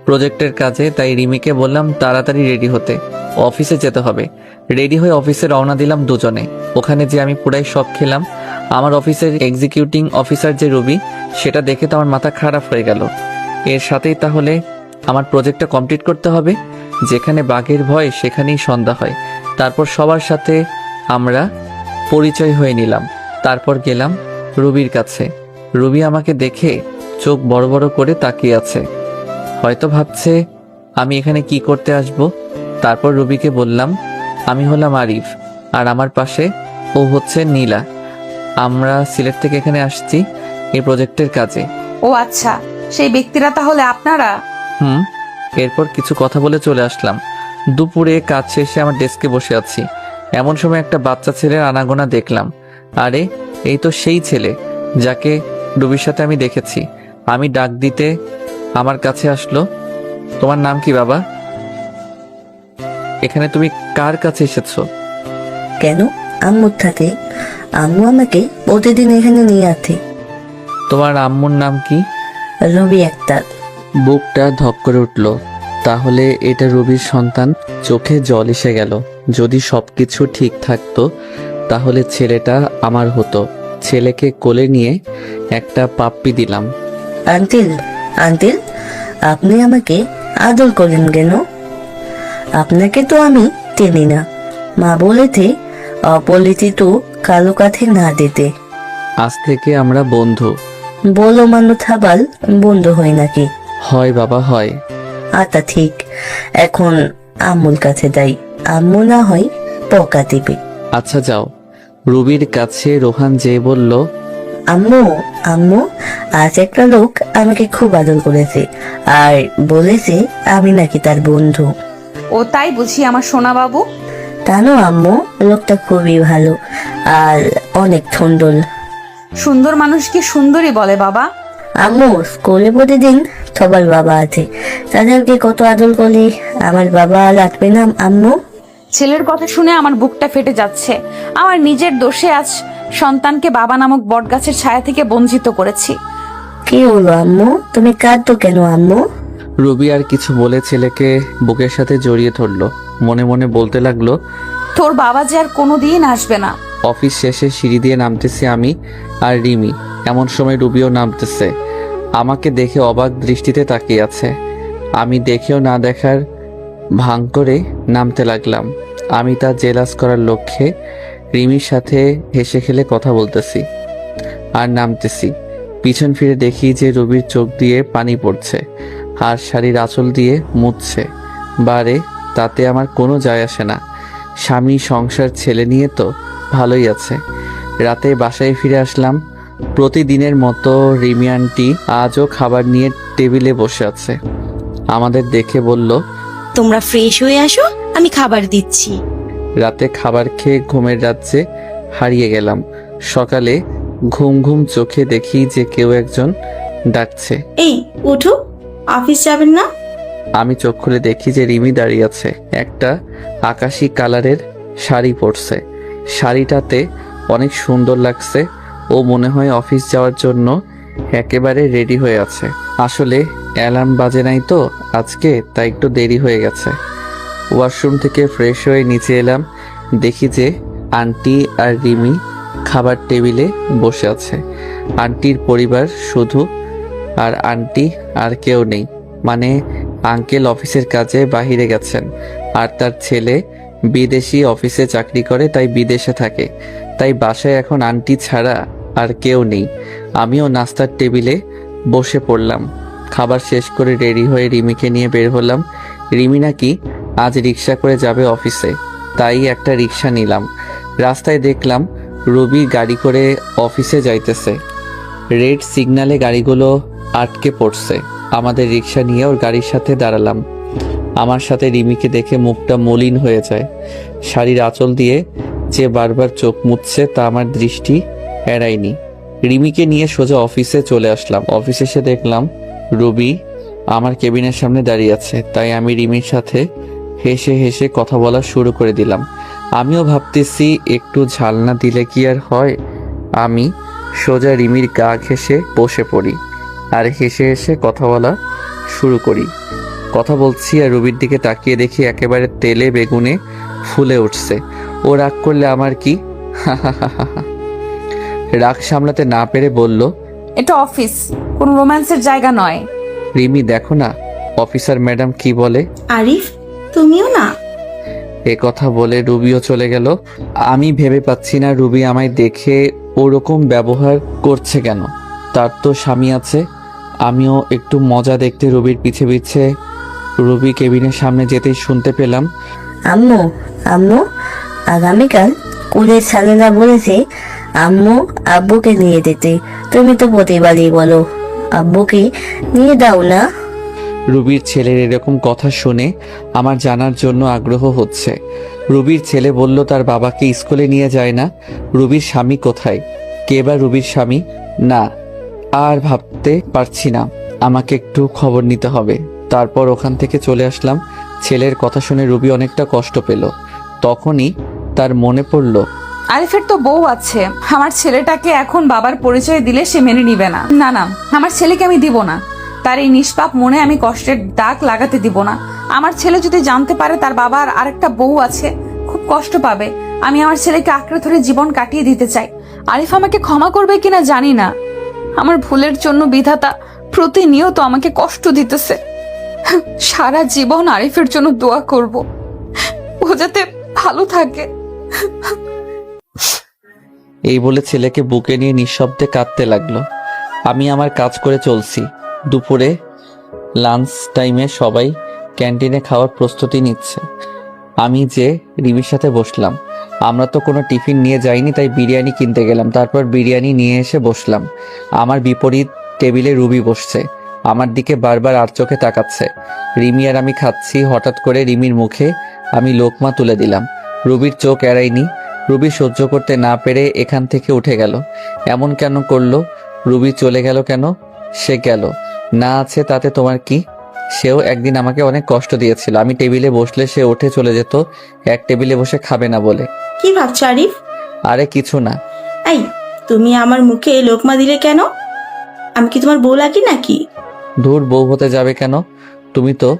প্রজেক্টের কাজে। তাই রিমিকে বললাম তাড়াতাড়ি রেডি হতে, অফিসে যেতে হবে। রেডি হয়ে অফিসে রওনা দিলাম দুজনে। ওখানে যে আমি পুরাই শক খেলাম। আমার অফিসের এক্সিকিউটিং অফিসার যে রবি, সেটা দেখে তো আমার মাথা খারাপ হয়ে গেল। এর সাথেই তাহলে আমার প্রজেক্টটা কমপ্লিট করতে হবে। যেখানে বাঘের ভয় সেখানেই সন্ধ্যা হয়। তারপর সবার সাথে আমরা পরিচয় হয়ে নিলাম। তারপর গেলাম রুবির কাছে। রুবি আমাকে দেখে চোখ বড় বড় করে তাকিয়ে আছে, হয়তো ভাবছে আমি এখানে কি করতে আসব। তারপর রুবিকে বললাম আমি হলাম আরিফ, আর আমার পাশে ও হচ্ছে নীলা। আমরা সিলেট থেকে এখানে আসছি এই প্রজেক্টের কাজে। ও আচ্ছা, সেই ব্যক্তিরা তাহলে আপনারা? এরপর কিছু কথা বলে চলে আসলাম। দুপুরে কাজ শেষে আমার ডেস্কে বসে আছি। এমন সময় একটা বাচ্চা ছেলের আনাগোনা দেখলাম। আরে এই তো সেই ছেলে যাকে রুবির সাথে আমি দেখেছি। আমি ডাক দিতে আমার কাছে আসলো। তোমার নাম কি বাবা? এখানে তুমি কার কাছে এসেছো? কেন? আম্মুর সাথে। আম্মু আমাকে প্রতিদিন এখানে নিয়ে আসে। তোমার আম্মুর নাম কি? রবি আক্তার। বুকটা ধক করে উঠল। তাহলে এটা রবির সন্তান। চোখে জল এসে গেল। যদি সবকিছু ঠিক থাকতো তাহলে ছেলেটা আমার হতো। ছেলেকে কোলে নিয়ে একটা পাপ্পি দিলাম। আঙ্কেল, আঙ্কেল, আপনি আমাকে আদর করেন কেন? আপনাকে তো আমি চিনি না। মা বলেছে অপরিচিত কালো কাছে না দিতে। আজ থেকে আমরা বন্ধু। বলো মানুষ আবার বন্ধু হয় নাকি? হয় বাবা, হয়। আচ্ছা ঠিক, এখন আম্মুর কাছে যাই। আম্মু না হয় পকা দিবে। আচ্ছা যাও। রুবির কাছে রোহান যেয়ে বলল, আম্মু, আম্মু, আজ একটা লোক আমাকে খুব আদর করেছে আর বলেছে আমি নাকি তার বন্ধু। ও তাই বুঝি আমার সোনা বাবু? জানো আম্মু, লোকটা খুবই ভালো আর অনেক সুন্দর। সুন্দর মানুষকে সুন্দরই বলে বাবা। আম্মু, স্কুলে প্রতিদিন সবার বাবা আছে, তাদেরকে কত আদর করি। আমার বাবা লাগবে না আম্মু? ছেলের কথা শুনে আমার বুকটা ফেটে যাচ্ছে। আমার নিজের দোষে আজ সন্তানকে বাবা নামক বটগাছের ছায়া থেকে বঞ্চিত করেছি। কি হলো আম্মু? তুমি কাঁদতো কেন আম্মু? রুবি আর কিছু বলে ছেলেকে বুকের সাথে জড়িয়ে ধরলো। মনে মনে বলতে লাগলো, তোর বাবা যে আর কোনোদিন আসবে না। অফিস শেষে সিঁড়ি দিয়ে নামতেছি আমি আর রিমি। এমন সময় রুবিও নামতেছে। আমাকে দেখে অবাক দৃষ্টিতে তাকিয়ে আছে। আমি দেখেও না দেখার ভান করে নামতে লাগলাম। আমি তা জেলাস করার লক্ষ্যে রিমির সাথে হেসে খেলে কথা বলতেছি আর নামতেছি। পিছন ফিরে দেখি যে রুবির চোখ দিয়ে পানি পড়ছে আর শাড়ির আঁচল দিয়ে মুছছে। বারে তাতে আমার কোনো যায় আসে না। স্বামী, সংসার, ছেলে নিয়ে তো ভালোই আছে। রাতে বাসায় ফিরে আসলাম। প্রতিদিনের মতো রিমি আন্টি আজও খাবার নিয়ে টেবিলে বসে আছে। আমাদের দেখে বলল, তোমরা ফ্রেশ হয়ে আসো, আমি খাবার দিচ্ছি। রাতে খাবার খেয়ে ঘুমের রাজ্যে হারিয়ে গেলাম। সকালে ঘুম ঘুম চোখে দেখি যে কেউ একজন ডাকছে। এই উঠো, অফিস যাবেন না? আমি চোখ খুলে দেখি যে রিমি দাঁড়িয়ে আছে, একটা আকাশি কালারের শাড়ি পরছে। শাড়িটাতে অনেক সুন্দর লাগছে। ও মনে হয় অফিস যাওয়ার জন্য একেবারে রেডি হয়ে আছে। আসলে অ্যালার্ম বাজে নাই তো আজকে, তাই একটু দেরি হয়ে গেছে। ওয়াশরুম থেকে ফ্রেশ হয়ে নিচে এলাম, দেখি যে আন্টি আর রিমি খাবার টেবিলে বসে আছে। আন্টির পরিবার শুধু, আর আন্টি আর কেউ নেই, মানে আঙ্কেল অফিসের কাজে বাহিরে গেছেন, আর তার ছেলে বিদেশি অফিসে চাকরি করে, তাই বিদেশে থাকে। তাই বাসায় এখন আন্টি ছাড়া আর কেউ নেই। আমিও নাস্তার টেবিলে বসে পড়লাম। খাবার শেষ করে রেডি হয়ে রিমিকে নিয়ে বের হলাম। রিমি নাকি আজ রিক্সা করে যাবে অফিসে, তাই একটা রিক্সা নিলাম। রাস্তায় দেখলাম রবি গাড়ি করে অফিসে যাইতেছে। রেড সিগন্যালে গাড়িগুলো আটকে পড়ছে। আমাদের রিক্সা নিয়ে ওর গাড়ির সাথে দাঁড়ালাম। আমার সাথে রিমিকে দেখে মুখটা মলিন হয়ে যায়। শাড়ির আঁচল দিয়ে যে বারবার চোখ মুছছে তা আমার দৃষ্টি এড়ায়নি। রিমিকে নিয়ে সোজা অফিসে চলে আসলাম। অফিসে এসে দেখলাম রবি আমার কেবিনের সামনে দাঁড়িয়ে আছে, তাই আমি রিমির সাথে হেসে হেসে কথা বলা শুরু করে দিলাম। আমিও ভাবতেছি একটু ঝাল না দিলে কি আর হয়। আমি সোজা রিমির গা ঘেঁষে বসে পড়ি আর হেসে হেসে কথা বলা শুরু করি। কথা বলছি আর রবির দিকে তাকিয়ে দেখি একেবারে তেলে বেগুনে ফুলে উঠছে। ও রাগ করলে আমার কি? রাগ সামলাতে না পেরে বলল, এটা অফিস, কোনো রোম্যান্সের জায়গা নয়। রিমি দেখো না অফিসার ম্যাডাম কি বলে। আরিফ, তুমিও না। এ কথা বলে রুবিও চলে গেল। আমি ভেবে পাচ্ছি না রুবি আমায় দেখে ওরকম ব্যবহার করছে কেন। তার তো স্বামী আছে। আমিও একটু মজা দেখতে রুবির পিছে পিছে রুবি কেবিনের সামনে যেতেই শুনতে পেলাম, আম্মু আম্মু আগামীকাল কুলের সালেরা বলেছে আম্মু আব্বুকে নিয়ে যেতে। তুমি তো প্রতিবারই বলো আব্বুকে নিয়ে দাও না। রুবির ছেলের এরকম কথা শুনে আমার জানার জন্য আগ্রহ হচ্ছে। রুবির ছেলে বলল তার বাবাকে স্কুলে নিয়ে যায় না। রুবির স্বামী কোথায়? কে বা রুবির স্বামী? না, আর ভাবতে পারছি না। আমাকে একটু খবর নিতে হবে। তারপর ওখান থেকে চলে আসলাম। ছেলের কথা শুনে রুবি অনেকটা কষ্ট পেল। তখনই তার মনে পড়ল, আরিফের তো বউ আছে। আমার ছেলেটাকে এখন বাবার পরিচয় দিলে সে মেনে নিবে না। না না, আমার ছেলেকে আমি দিব না। তার এই নিষ্পাপ মনে আমি কষ্টের দাগ লাগাতে দিব না। আমার ছেলে যদি জানতে পারে তার বাবার আরেকটা বউ আছে, খুব কষ্ট পাবে। আমি আমার ছেলেকে আঁকড়ে ধরে জীবন কাটিয়ে দিতে চাই। আরিফ আমাকে ক্ষমা করবে কিনা জানি না। আমার ভুলের জন্য বিধাতা প্রতিনিয়ত আমাকে কষ্ট দিতেছে। সারা জীবন আরিফের জন্য দোয়া করব, ও যাতে ভালো থাকে। এই বলে ছেলেকে বুকে নিয়ে নিঃশব্দে কাঁদতে লাগলো। আমি আমার কাজ করে চলছি। দুপুরে লাঞ্চ টাইমে সবাই ক্যান্টিনে খাওয়ার প্রস্তুতি নিচ্ছে। আমি যে রিমির সাথে বসলাম। আমরা তো কোনো টিফিন নিয়ে যাইনি, তাই বিরিয়ানি কিনতে গেলাম। তারপর বিরিয়ানি নিয়ে এসে বসলাম। আমার বিপরীত টেবিলে রুবি বসছে। আমার দিকে বারবার আর চোখে তাকাচ্ছে। রিমি আর আমি খাচ্ছি। হঠাৎ করে রিমির মুখে আমি লোকমা তুলে দিলাম। রুবির চোখ এড়ায়নি। রুবি সহ্য করতে না পেরে এখান থেকে উঠে গেল। এমন কেন করলো? রুবি চলে গেল কেন? সে গেল না আছে তাতে তোমার কি? সেও একদিন আমাকে অনেক কষ্ট দিয়েছিল। আমি টেবিলে বসলে সে উঠে চলে যেত, এক টেবিলে বসে খাবে না বলে। কি ভাবছো আরিফ? আরে কিছু না। এই, তুমি আমার মুখে লোকমা দিলে কেন? আমি কি তোমার বউ লাগি নাকি? ধুর, বউ হতে যাবে কেন? তুমি তো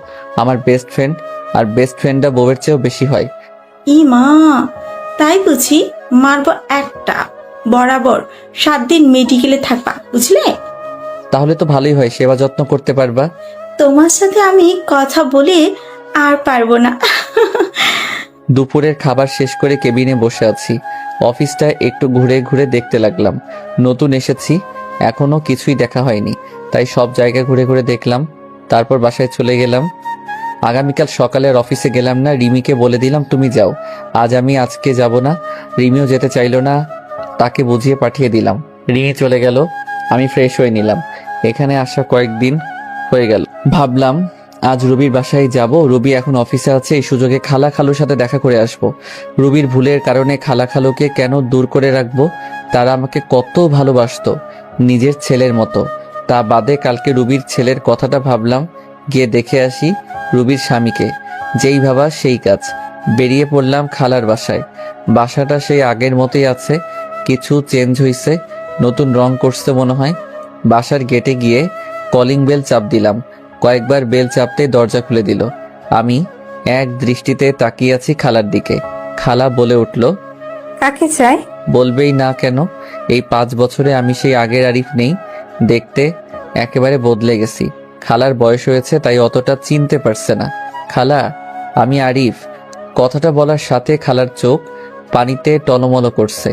আমার বেস্ট ফ্রেন্ড, আর বেস্ট ফ্রেন্ডটা বউয়ের চেয়েও বেশি হয়। ই মা, তাই বুঝি? মারবো একটা। বরাবর 7 দিন মেডিকেলে থাকবা, বুঝলে? তাহলে তো ভালোই হয়, সেবা যত্ন করতে পারবা। তোমার সাথে আমি কথা বলে আর পারবো না। দুপুরের খাবার শেষ করে কেবিনে বসে আছি। অফিসটা একটু ঘুরে ঘুরে দেখতে লাগলাম। নতুন এসেছি, এখনো কিছুই দেখা হয়নি, তাই সব জায়গা ঘুরে ঘুরে দেখলাম। তারপর বাসায় চলে গেলাম। আগামীকাল সকালের অফিসে গেলাম না। রিমিকে বলে দিলাম তুমি যাও, আজকে যাব না। রিমিও যেতে চাইলো না, তাকে বুঝিয়ে পাঠিয়ে দিলাম। রিমি চলে গেল। আমি ফ্রেশ হয়ে নিলাম। এখানে আসা কয়েকদিন হয়ে গেল। ভাবলাম আজ রুবির বাসায় যাব। রুবি এখন অফিসে আছে, এই সুযোগে খালা খালুর সাথে দেখা করে আসব। রুবির ভুলের কারণে খালা খালুকে কেন দূর করে রাখবো? তারা আমাকে কত ভালোবাসতো, নিজের ছেলের মতো। তা বাদে কালকে রুবির ছেলের কথাটা ভাবলাম, গিয়ে দেখে আসি রুবির স্বামীকে। যেই ভাবা সেই কাজ। বেরিয়ে পড়লাম খালার বাসায়। বাসাটা সেই আগের মতোই আছে, কিছু চেঞ্জ হইছে, নতুন রং করছে মনে হয়। বাসার গেটে গিয়ে কলিং বেল চাপ দিলাম। কয়েকবার বেল চাপতে দরজা খুলে দিল। আমি এক দৃষ্টিতে তাকিয়ে আছি খালার দিকে। খালা বলে উঠল, কাকে চাই? বলবেই না কেন? এই 5 বছরে আমি সেই আগের আরিফ নেই, দেখতে একেবারে বদলে গেছি। খালার বয়স হয়েছে তাই অতটা চিনতে পারছে না। খালা, আমি আরিফ। কথাটা বলার সাথে খালার চোখ পানিতে টলমল করছে।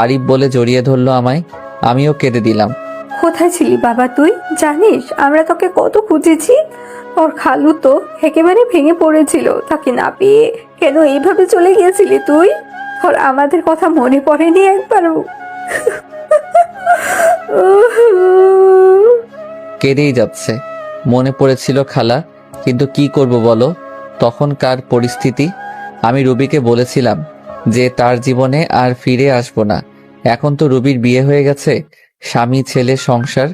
আরিফ বলে জড়িয়ে ধরলো আমায়। আমিও কেঁদে দিলাম। কোথায় ছিলি বাবা তুই? জানিস আমরা তোকে কত খুঁজেছি। তোর খালু তো একেবারে ভেঙে পড়েছিল, তাকে না পেয়ে কেন এইভাবে চলে গিয়েছিলি তুই? তোর আমাদের কথা মনে পড়েনি একবারও? কেঁদেই যাচ্ছে। মনে পড়েছিল খালা, কিন্তু কি করব বলো, তখনকার পরিস্থিতি। আমি রুবিকে বলেছিলাম যে তার জীবনে আর ফিরে আসবো না। এখন তো রুবির বিয়ে হয়ে গেছে, স্বামী ছেলে সংসার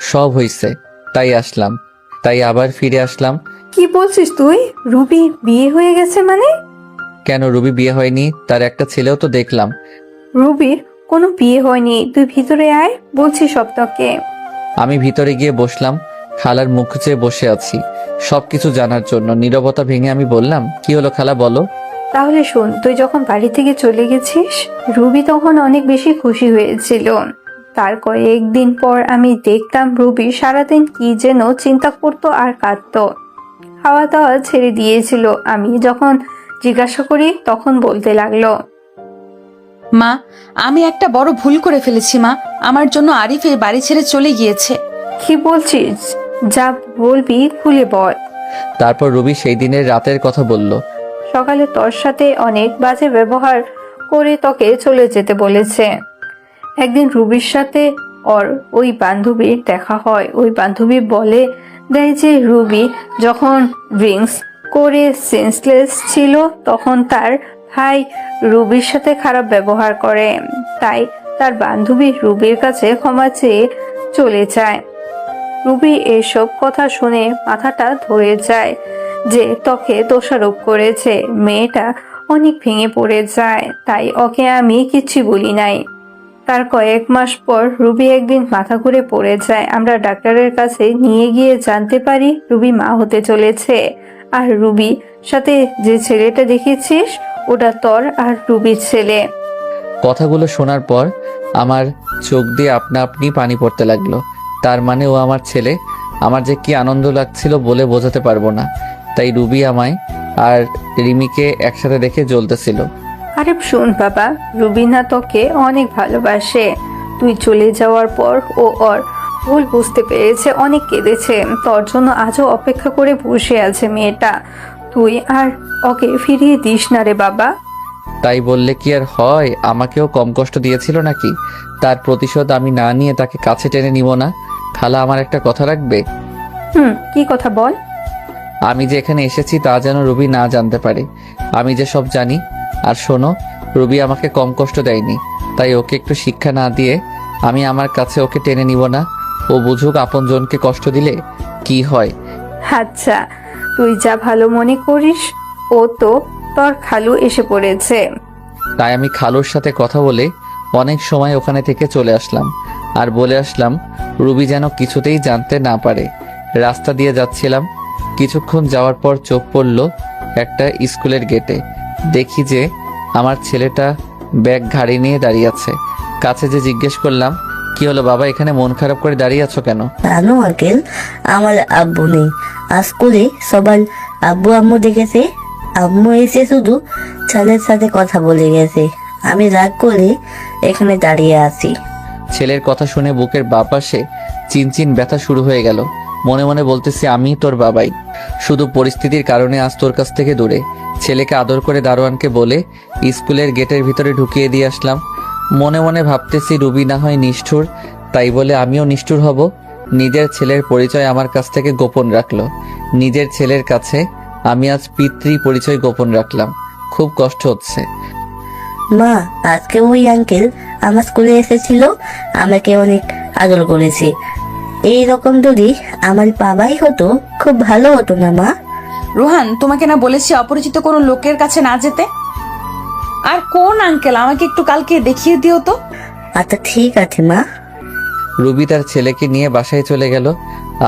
সব হইছে, তাই আসলাম। তাই আবার ফিরে আসলাম। কি বলছিস তুই? রুবি বিয়ে হয়ে গেছে মানে? কেন রুবি বিয়ে হয়নি? তার একটা ছেলেও তো দেখলাম। রুবির কোনো বিয়ে হয়নি, তুই ভিতরে আয়, বলছি সব তোকে। আমি ভিতরে গিয়ে বসলাম। খালার মুখ চেয়ে বসে আছি সবকিছু জানার জন্য। নীরবতা ভেঙে আমি বললাম, কি হলো খালা, বলো। তাহলে শোন, তুই যখন বাড়ি থেকে চলে গেছিস, রুবি তখন অনেক বেশি খুশি হয়েছিল। তার কয়েকদিন পর আমি দেখতাম রুবি সারাদিন কি যেন চিন্তা করতো আর কাঁদতো। খাওয়া দাওয়া ছেড়ে দিয়েছিল। আমি যখন জিজ্ঞাসা করি তখন বলতে লাগলো, মা, আমি একটা বড় ভুল করে ফেলেছি মা। আমার জন্য আরিফ এই বাড়ি ছেড়ে চলে গিয়েছে। কি বলছিস? যা বলবি খুলে বল। তারপর রুবি সেই দিনের রাতের কথা বলল। সকালে তোর সাথে অনেক বাজে ব্যবহার করে তোকে চলে যেতে বলেছে। একদিন রুবির সাথে ওর ওই বান্ধবীর দেখা হয়। ওই বান্ধবী বলে দেয় যে রুবি যখন ড্রিঙ্কস করে সেন্সলেস ছিল তখন তার ভাই রুবির সাথে খারাপ ব্যবহার করে। তাই তার বান্ধবী রুবির কাছে ক্ষমা চেয়ে চলে যায়। রুবি এসব কথা শুনে মাথাটা ধরে যায় যে তোকে দোষারোপ করেছে। মেয়েটা অনেক ভেঙে পড়ে যায়। তাই ওকে আমি কিচ্ছু বলি নাই। তার কয়েক মাস পর রুবি একদিন মাথা ঘুরে পড়ে যায়। আমরা ডাক্তারের কাছে নিয়ে গিয়ে জানতে পারি রুবি মা হতে চলেছে। আর রুবি সাথে যে ছেলেটা দেখেছিস ওটা তোর আর রুবির ছেলে। কথাগুলো শোনার পর আমার চোখ দিয়ে আপনা আপনি পানি পড়তে লাগলো। তার মানে ও আমার ছেলে। আমার যে কি আনন্দ লাগছিল বলে বোঝাতে পারবো না। তাই রুবি আমায় আর রিমিকে একসাথে দেখে জ্বলতেছিল। আরে শোন বাবা, রুবিনা তোকে অনেক ভালোবাসে। তুই চলে যাওয়ার পর ও ওর ভুল বুঝতে পেরেছে, অনেক কেঁদেছে। তোর জন্য আজও অপেক্ষা করে বসে আছে মেয়েটা। তুই আর ওকে ফিরিয়ে দিস না রে বাবা। তাই বললে কি আর হয়? আমাকেও কম কষ্ট দিয়েছিল নাকি? তার প্রতিশোধ আমি না নিয়ে তাকে কাছে টেনে নিব না। খালা আমার একটা কথা রাখবে? কি কথা বল? আমি যে এখানে এসেছি তা যেন রুবি না জানতে পারে। আমি যে সব জানি। আর শোনো, রুবি আমাকে কম কষ্ট দেয়নি, তাই ওকে একটু শিক্ষা না দিয়ে আমি আমার কাছে ওকে টেনে নিব না। ও বুঝুক আপনজনকে কষ্ট দিলে কি হয়। আচ্ছা, তুই যা ভালো মনে করিস। ও তো তোর খালু এসে পড়েছে। তাই আমি খালুর সাথে কথা বলে অনেক সময় ওখানে থেকে চলে আসলাম। আর বলে আসলাম রুবি যেন কিছুতেই জানতে না পারে। রাস্তা দিয়ে যাচ্ছিলাম। কিছুক্ষণ যাওয়ার পর চোখ পড়ল একটা স্কুলের গেটে। দেখি যে আমার ছেলেটা ব্যাগ ঘাড়ি নিয়ে দাঁড়িয়ে আছে। কাছে যে জিজ্ঞেস করলাম, কি হলো বাবা, এখানে মন খারাপ করে দাঁড়িয়ে আছো কেন? জানো আঙ্কেল, আমার আব্বু নেই। আজ স্কুলে সবার আব্বু আম্মু দেখেছে। আম্মু এসে শুধু ছেলের সাথে কথা বলে গেছে। আমি রাগ করে এখানে দাঁড়িয়ে আছি। ছেলের কথা শুনে বুকের বাঁ পাশে চিনচিন ব্যথা শুরু হয়ে গেল। মনে মনে বলতেছি আমি তোর বাবাই, শুধু পরিস্থিতির কারণে আজ তোর কাছ থেকে দূরে। ছেলেকে আদর করে দারোয়ানকে বলে স্কুলের গেটের ভিতরে ঢুকিয়ে দিয়ে আসলাম। মনে মনে ভাবতেছি রুবি না হয় নিষ্ঠুর, তাই বলে আমিও নিষ্ঠুর হব? নিজের ছেলের পরিচয় আমার কাছ থেকে গোপন রাখলো। নিজের ছেলের কাছে আমি আজ পিতৃ পরিচয় গোপন রাখলাম। খুব কষ্ট হচ্ছে। মা, আজকে ওই আঙ্কেল আমার স্কুলে এসেছিল, আমাকে অনেক আদর করেছে। এই রকম যদি আমার বাবাই হতো খুব ভালো হতো না মা? রোহান, তোমাকে না বলেছি অপরিচিত কোনো লোকের কাছে না যেতে? আর কোন আঙ্কেল, আমাকে একটু কালকে দেখিয়ে দিও তো। আচ্ছা ঠিক আছে মা। রুবি তার ছেলেকে নিয়ে বাসায় চলে গেল।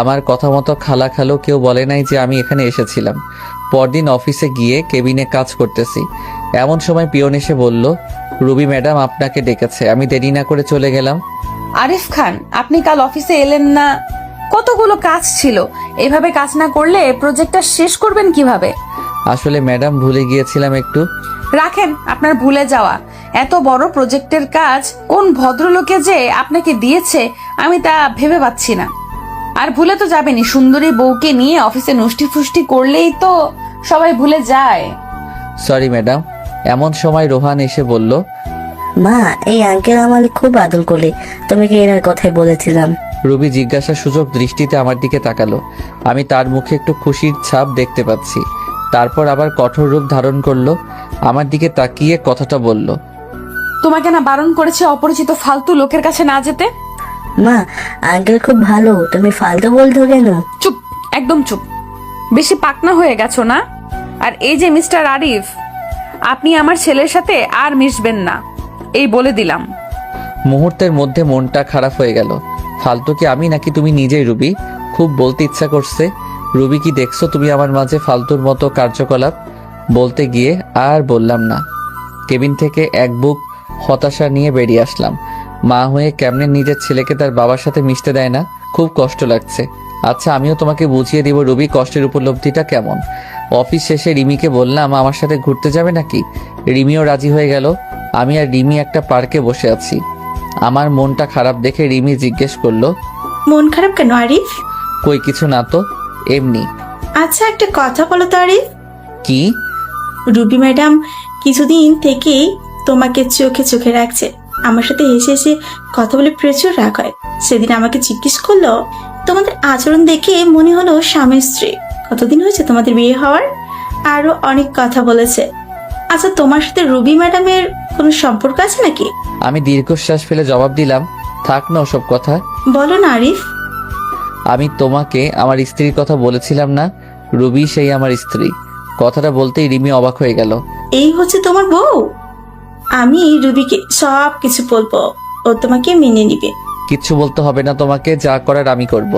আমার কথা মতো খালা খালো কেউ বলে নাই যে আমি এখানে এসেছিলাম। পরদিন অফিসে গিয়ে কেবিনে কাজ করতেছি, এমন সময় পিয়ন এসে বলল, রুবি ম্যাডাম আপনাকে ডেকেছে। আমি দেরি না করে চলে গেলাম। আরিফ খান, আপনি কাল অফিসে এলেন না? কতগুলো কাজ ছিল, এভাবে কাজ না করলে প্রজেক্টটা শেষ করবেন কিভাবে? আসলে ম্যাডাম ভুলে গিয়েছিলাম একটু। রাখেন আপনার ভুলে যাওয়া। এত বড় প্রজেক্টের কাজ কোন ভদ্রলোকে যে আপনাকে দিয়েছে আমি তা ভেবে পাচ্ছি না। আর ভুলে তো যাবেনই, সুন্দরী বউকে নিয়ে অফিসে নষ্টি ফুষ্টি করলেই তো সবাই ভুলে যায়। Sorry madam. এমন সময় রোহান এসে বলল, মা, এই আঙ্কেল আমার খুব আদর করে, তুমি কি এনার কথাই বলেছিলাম? রুবি জিজ্ঞাসার সুযোগ দৃষ্টিতে আমার দিকে তাকালো। আমি তার মুখে একটু খুশির ছাপ দেখতে পাচ্ছি। তারপর আবার কঠোর রূপ ধারণ করলো, আমার দিকে তাকিয়ে কথাটা বলল, তোমাকে না বারণ করেছে অপরিচিত ফালতু লোকের কাছে না যেতে? মা, আঙ্কেল খুব ভালো, তুমি ফালতু বলছো কেন? চুপ, একদম চুপ। বেশি পাকনা হয়ে গেছো না? আর এই যে মিস্টার আরিফ, আপনি আমার ছেলের সাথে আর মিশবেন না, এই বলে দিলাম। মুহূর্তের মধ্যে মনটা খারাপ হয়ে গেল। ফালতু কি আমি নাকি তুমি নিজেই? রুবি, খুব বলতে ইচ্ছা করছে। রুবি, কি দেখছো তুমি আমার মাঝে ফালতুর মতো কার্যকলাপ? বলতে গিয়ে আর বললাম না। কেবিন থেকে এক বুক হতাশা নিয়ে বেরিয়ে আসলাম। মা হয়ে কেমনে নিজের ছেলেকে তার বাবার সাথে মিশতে দেয় না, খুব কষ্ট লাগছে। আচ্ছা, আমিও তোমাকে বুঝিয়ে দিব রুবি কষ্টের উপলব্ধিটা কেমন। অফিস শেষে রিমিকে বললাম আমার সাথে ঘুরতে যাবে নাকি। রিমিও রাজি হয়ে গেল। আমি আর রিমি একটা পার্কে বসে আছি। আমার মনটা খারাপ দেখে রিমি জিজ্ঞেস করলো, মন খারাপ কেন আরিফ? কই কিছু না তো, এমনি। আচ্ছা একটা কথা বলো তো আরিফ। কি? রুবি ম্যাডাম কিছুদিন থেকেই তোমাকে চোখে চোখে রাখছে, আমার সাথে হেসে হেসে কথা বলে প্রচুর রাগ হয়। সেদিন আমাকে জিজ্ঞেস করলো, তোমাদের আচরণ দেখে মনে হলো স্বামী স্ত্রী, কতদিন হয়েছে তোমাদের বিয়ে হওয়ার? আরো অনেক কথা বলেছে। আচ্ছা তোমার সাথে রুবি ম্যাডামের কোনো সম্পর্ক আছে নাকি? আমি দীর্ঘশ্বাস ফেলে জবাব দিলাম, থাক না ওসব কথা। বলো না আরিফ। আমি তোমাকে আমার স্ত্রীর কথা বলেছিলাম না? রুবি সেই আমার স্ত্রী। কথাটা বলতেই রিমি অবাক হয়ে গেল। এই হচ্ছে তোমার বউ? আমি রুবিকে সব কিছু বলবো, ও তোমাকে মেনে নিবে। কিচ্ছু বলতে হবে না তোমাকে, যা করার আমি করব।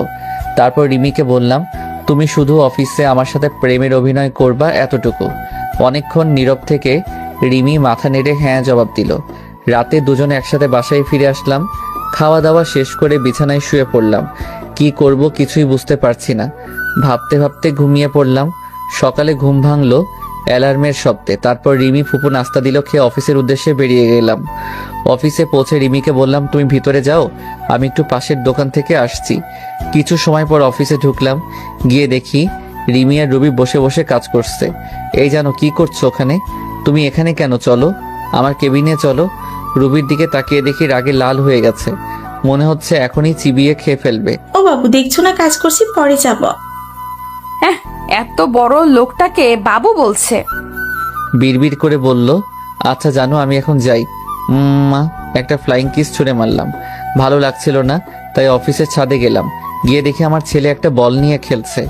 তারপর রিমিকে বললাম, তুমি শুধু অফিসে আমার সাথে প্রেমের অভিনয় করবা, এতটুকু। অনেকক্ষণ নীরব থেকে রিমি মাথা নেড়ে হ্যাঁ জবাব দিল। রাতে দুজনে একসাথে বাসায় ফিরে আসলাম। খাওয়া দাওয়া শেষ করে বিছানায় শুয়ে পড়লাম। কি করব কিছুই বুঝতে পারছি না। ভাবতে ভাবতে ঘুমিয়ে পড়লাম। সকালে ঘুম ভাঙলো অ্যালার্মের শব্দে। তারপর রিমি ফুপু নাস্তা দিল, খেয়ে অফিসের উদ্দেশ্যে বেরিয়ে গেলাম। অফিসে পৌঁছে রিমিকে বললাম, তুমি ভিতরে যাও, আমি একটু পাশের দোকান থেকে আসছি। কিছু সময় পর অফিসে ঢুকলাম। গিয়ে দেখি রিমি আর রুবি বসে বসে কাজ করছে। এই জানো কি করছো ওখানে? তুমি এখানে কেন? চলো আমার কেবিনে চলো। রুবির দিকে তাকিয়ে দেখি রাগে লাল হয়ে গেছে, মনে হচ্ছে এখনই চিবিয়ে খেয়ে ফেলবে। ও বাবু, দেখছো না কাজ করছি, পরে যাব। হ্যাঁ, এত বড় লোকটাকে বাবু বলছে। বিড়বিড় করে বলল, আচ্ছা জানো আমি এখন যাই। মা, একটা ফ্লাইং কিস ছুঁড়ে মারলাম। ভালো লাগছিল না, তাই অফিসের ছাদে গেলাম। গিয়ে দেখি আমার ছেলে একটা বল নিয়ে খেলছে।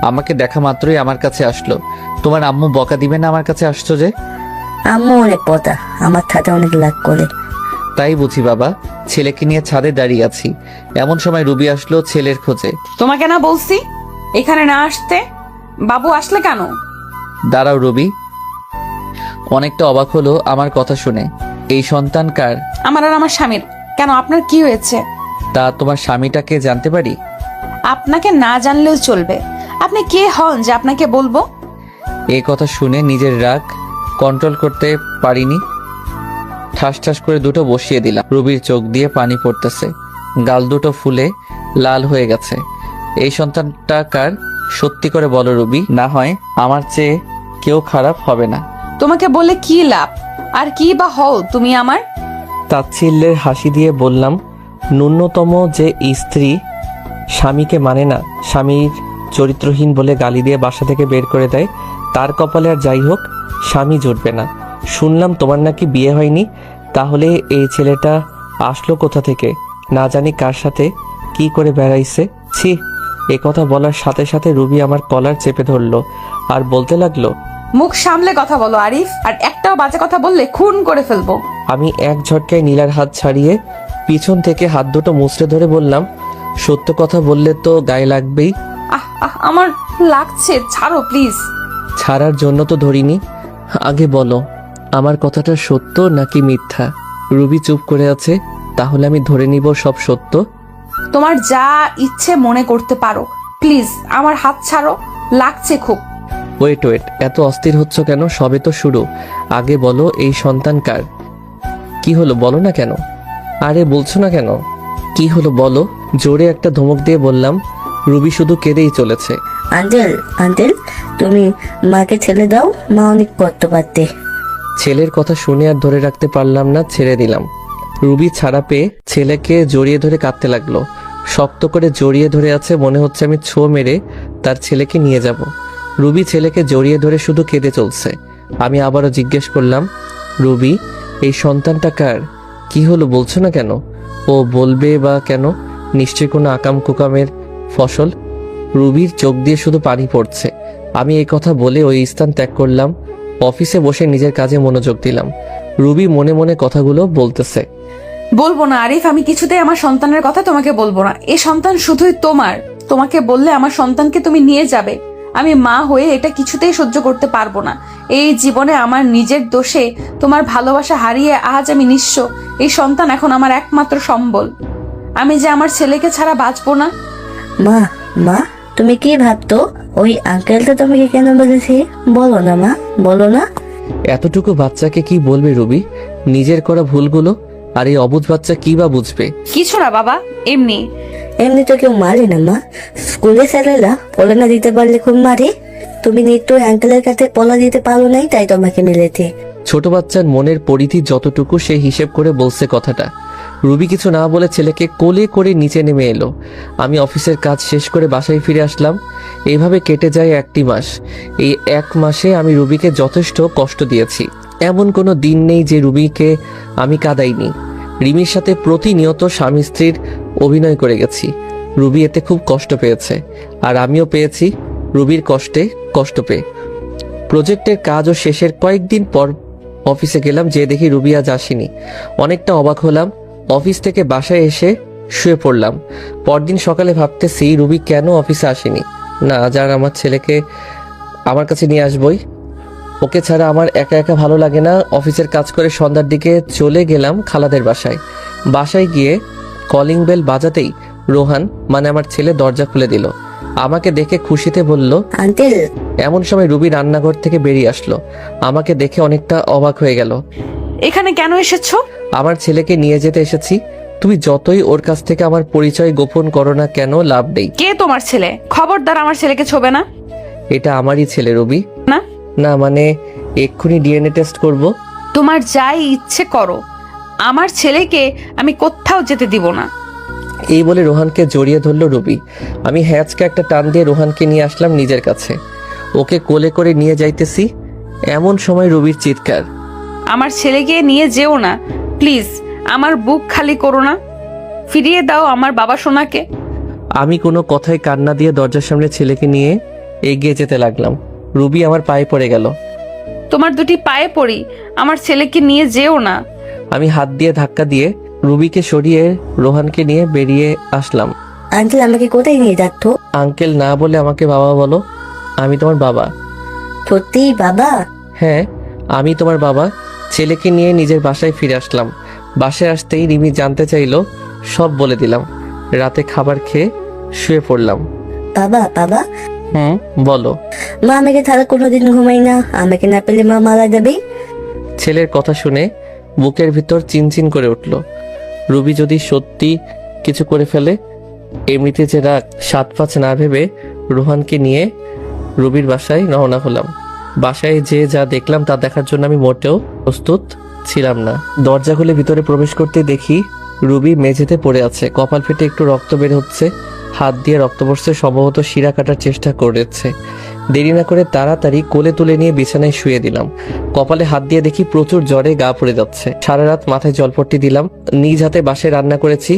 আমাকে দেখা মাত্রই আমার কাছে আসলো। তোমার আম্মু বকা দিবে না আমার কাছে আসছো যে? আম্মু অনেক পতা, আমার সাথে অনেক লাগ করে। তাই বুঝি বাবা, ছেলেকে নিয়ে ছাদে দাঁড়িয়ে আছি। এমন সময় রুবি আসলো ছেলের খোঁজে। তোমাকে না বলছি এখানে না আসতে? বাবু আসলে কেন? দাঁড়াও রুবি। অনেকটা অবাক হলো আমার কথা শুনে। এই সন্তান কার? আমার আর আমার স্বামীর। কেন, আপনার কি হয়েছে? তা তোমার স্বামীটাকে জানতে পারি? আপনাকে না জানলেও চলবে। আপনি কে হন যে আপনাকে বলবো? এই কথা শুনে নিজের রাগ কন্ট্রোল করতে পারিনি। ঠাস ঠাস করে দুটো বসিয়ে দিলাম। রুবির চোখ দিয়ে পানি পড়তেছে, গাল দুটো ফুলে লাল হয়ে গেছে। এই সন্তানটা কার? সত্যি করে বলো রুবি, না হয় আমার চেয়ে কেউ খারাপ হবে না। তোমাকে বলে কি লাভ? আর কি বা হও তুমি আমার? তাচ্ছিল্যের হাসি দিয়ে বললাম, ন্যূনতম যে স্ত্রী স্বামীকে মানে না, স্বামীর চরিত্রহীন বলে গালি দিয়ে বাসা থেকে বের করে দেয়, তার কপালে আর যাই হোক স্বামী জুটবে না। শুনলাম তোমার নাকি বিয়ে হয়নি, তাহলে এই ছেলেটা আসলো কোথা থেকে? না জানি কার সাথে কি করে বেড়াইছে। ছি, এ কথা বলার সাথে সাথে রুবি আমার কলার চেপে ধরলো আর বলতে লাগলো, মুখ সামলে কথা বলো আরিফ, আর একটাও বাজে কথা বললে খুন করে ফেলবো। আমি এক ঝটকায় নীলার হাত ছাড়িয়ে পিছন থেকে হাত দুটো মুচড়ে ধরে বললাম, সত্য কথা বললে তো গায়ে লাগবেই। আমার লাগছে, ছাড়ো প্লিজ। ছাড়ার জন্য তো ধরিনি, আগে বলো আমার কথাটা সত্য নাকি মিথ্যা। রুবি চুপ করে আছে, তাহলে আমি ধরে নিব সব সত্য। তোমার যা ইচ্ছে মনে করতে পারো, প্লিজ আমার হাত ছাড়ো, লাগছে খুব। ওয়েট এত অস্থির হচ্ছ কেন? সবে তো শুরু, আগে বলো এই সন্তান কার? কি হলো বলো না কেন? আরে বলছো না কেন? কি হলো বলো। জোরে একটা ধমক দিয়ে বললাম। রুবি শুধু কেঁদেই চলেছে। আঙ্কেল তুমি মাকে ছেড়ে দাও, মা অনেক কষ্ট পারতে। ছেলের কথা শুনে আর ধরে রাখতে পারলাম না, ছেড়ে দিলাম। রুবি ছাড়া পেয়ে ছেলেকে জড়িয়ে ধরে কাঁদতে লাগলো। শক্ত করে জড়িয়ে ধরে আছে, মনে হচ্ছে আমি ছো মেরে তার ছেলেকে নিয়ে যাব। রুবি ছেলেকে জড়িয়ে ধরে শুধু কেঁদে চলছে। আমি আবারও জিজ্ঞেস করলাম, রুবি এই সন্তানটা কার? কি হলো বলছো না কেন? ও বলবে বা কেন? নিশ্চয়ই কোনো আকাম কুকামের ফসল। রুবির চোখ দিয়ে শুধু পানি পড়ছে। আমি এই কথা বলে ওই স্থান ত্যাগ করলাম। অফিসে বসে নিজের কাজে মনোযোগ দিলাম। রুবি মনে মনে কথাগুলো বলতেছে। বলবো না আরিফ, আমি কিছুতেই আমার সন্তানের কথা তোমাকে বলবো না। এই সন্তান শুধুই তোমার। তোমাকে বললে আমার সন্তানকে তুমি নিয়ে যাবে। আমি মা হয়ে এটা কিছুতেই সহ্য করতে পারবো না। এই জীবনে আমার নিজের দোষে তোমার ভালোবাসা হারিয়ে আজ আমি নিঃস্ব। এই সন্তান এখন আমার একমাত্র সম্বল। আমি যে আমার ছেলেকে ছাড়া বাঁচবো না। মা তুমি কি ভাবতো? ওই আঙ্কেলটা তোমাকে কেন বলেছে? বলো না মা, বলো না। এতটুকু বাচ্চাকে কি বলবে রুবি? নিজের করা ভুলগুলো। আর এই অবুঝ বাচ্চা কি বা বুঝবে? কিছু না বাবা, এমনি তো কেউ মারে না মা। স্কুলে স্যারেরা পড়ানা দিতে পারলে খুব মারে। তুমি নিশ্চয়ই আঙ্কেলের কাছে পড়া দিতে পারো নাই, তাই তোমাকে মেলেছে। ছোট বাচ্চার মনের পরিধি যতটুকু সে হিসেব করে বলছে কথাটা। রুবি কিছু না বলে ছেলেকে কোলে করে নিচে নেমে এলো। আমি অফিসের কাজ শেষ করে বাসায় ফিরে আসলাম। এইভাবে কেটে যায় 1টি মাস। এই 1 মাসে আমি রুবিকে যথেষ্ট কষ্ট দিয়েছি। এমন কোনো দিন নেই যে রুবিকে আমি কাঁদাইনি। রিমির সাথে প্রতিনিয়ত স্বামী স্ত্রীর অভিনয় করে গেছি। রুবি এতে খুব কষ্ট পেয়েছে, আর আমিও পেয়েছি রুবির কষ্টে কষ্ট পেয়ে। প্রজেক্টের কাজও শেষের কয়েকদিন পর অফিসে গেলাম, যে দেখি রুবি আজ আসেনি। অনেকটা অবাক হলাম। অফিস থেকে বাসায় এসে শুয়ে পড়লাম। পরদিন সকালে ভাবতেছি রুবি কেন অফিসে আসেনি। না, আজ আর আমার ছেলেকে আমার কাছে নিয়ে আসবই। ওকে ছাড়া আমার একা একা ভালো লাগে না। অফিসের কাজ করে সন্ধ্যার দিকে চলে গেলাম খালাদের বাসায়। বাসায় গিয়ে কলিং বেল বাজাতেই রোহান মানে আমার ছেলে দরজা খুলে দিল। আমাকে দেখে খুশিতে বলল, আঙ্কেল। এমন সময় রুবি রান্নাঘর থেকে বেরিয়ে আসলো। আমাকে দেখে অনেকটা অবাক হয়ে গেল। এখানে কেন এসেছো? আমার ছেলেকে নিয়ে যেতে এসেছি। তুমি যতই ওর কাছ থেকে আমার পরিচয় গোপন করো না কেন, লাভ নেই। কে তোমার ছেলে? খবরদার আমার ছেলেকে ছোবে না। এটা আমারই ছেলে রুবি। না না মানে এক্ষুনি ডিএনএ টেস্ট করব। তোমার যাই ইচ্ছে করো, আমার ছেলেকে আমি কোথাও যেতে দিব না। এই বলে রোহানকে জড়িয়ে ধরলো রুবি। আমি হ্যাচকে একটা টান দিয়ে রোহানকে নিয়ে আসলাম নিজের কাছে। ওকে কোলে করে নিয়ে যাইতেছি, এমন সময় রুবির চিৎকার, আমার ছেলেকে নিয়ে যেও না প্লিজ। আমার বুক খালি করো না, ফিরিয়ে দাও আমার বাবা সোনাকে। আমি কোনো কথায় কান্না দিয়ে দরজার সামনে ছেলেকে নিয়ে এগিয়ে যেতে লাগলাম। রুবি আমার পায়ে পড়ে গেল। তোমার দুটি পায়ে পড়ি, আমার ছেলেকে নিয়ে যেও না। আমি হাত দিয়ে ধাক্কা দিয়ে রুবিকে সরিয়ে রোহানকে নিয়ে বেরিয়ে আসলাম। আঙ্কেল আমাকে কোথায় নিয়ে যাচ্ছ? আঙ্কেল না বলে আমাকে বাবা বলো। আমি তোমার বাবা। সত্যি বাবা? হ্যাঁ, আমি তোমার বাবা। ছেলেকে নিয়ে নিজের বাসায় ফিরে আসলাম। বাসায় আসতেই রিমি জানতে চাইলো, সব বলে দিলাম। রাতে খাবার খেয়ে শুয়ে পড়লাম। বাবা বলো। মা আমাকে ছাড়া কোনোদিন ঘুমাই না, আমাকে না পেলে মা মারা যাবে। ছেলের কথা শুনে বুকের ভিতর চিনচিন করে উঠল। রুবি যদি সত্যি কিছু করে ফেলে। এমনিতে যে রাগ, 7-5 না ভেবে রোহানকে নিয়ে রুবির বাসায় রওনা হলাম। বাসায় যে যা দেখলাম তা দেখার জন্য আমি মোটেও প্রস্তুত ছিলাম না। দরজা খুলে ভিতরে প্রবেশ করতে দেখি রুবি মেঝেতে পড়ে আছে। কপাল ফেটে একটু রক্ত বের হচ্ছে। হাত দিয়ে রক্ত পড়ছে, সম্ভবত শিরা কাটার চেষ্টা করেছে। দেরি না করে তাড়াতাড়ি কোলে তুলে নিয়ে বিছানায় শুয়ে দিলাম। কপালে হাত দিয়ে দেখি প্রচুর জ্বরে গা পড়ে যাচ্ছে। সারা রাত মাথায় জলপট্টি দিলাম। নিজ হাতে বাসায় রান্না করেছি।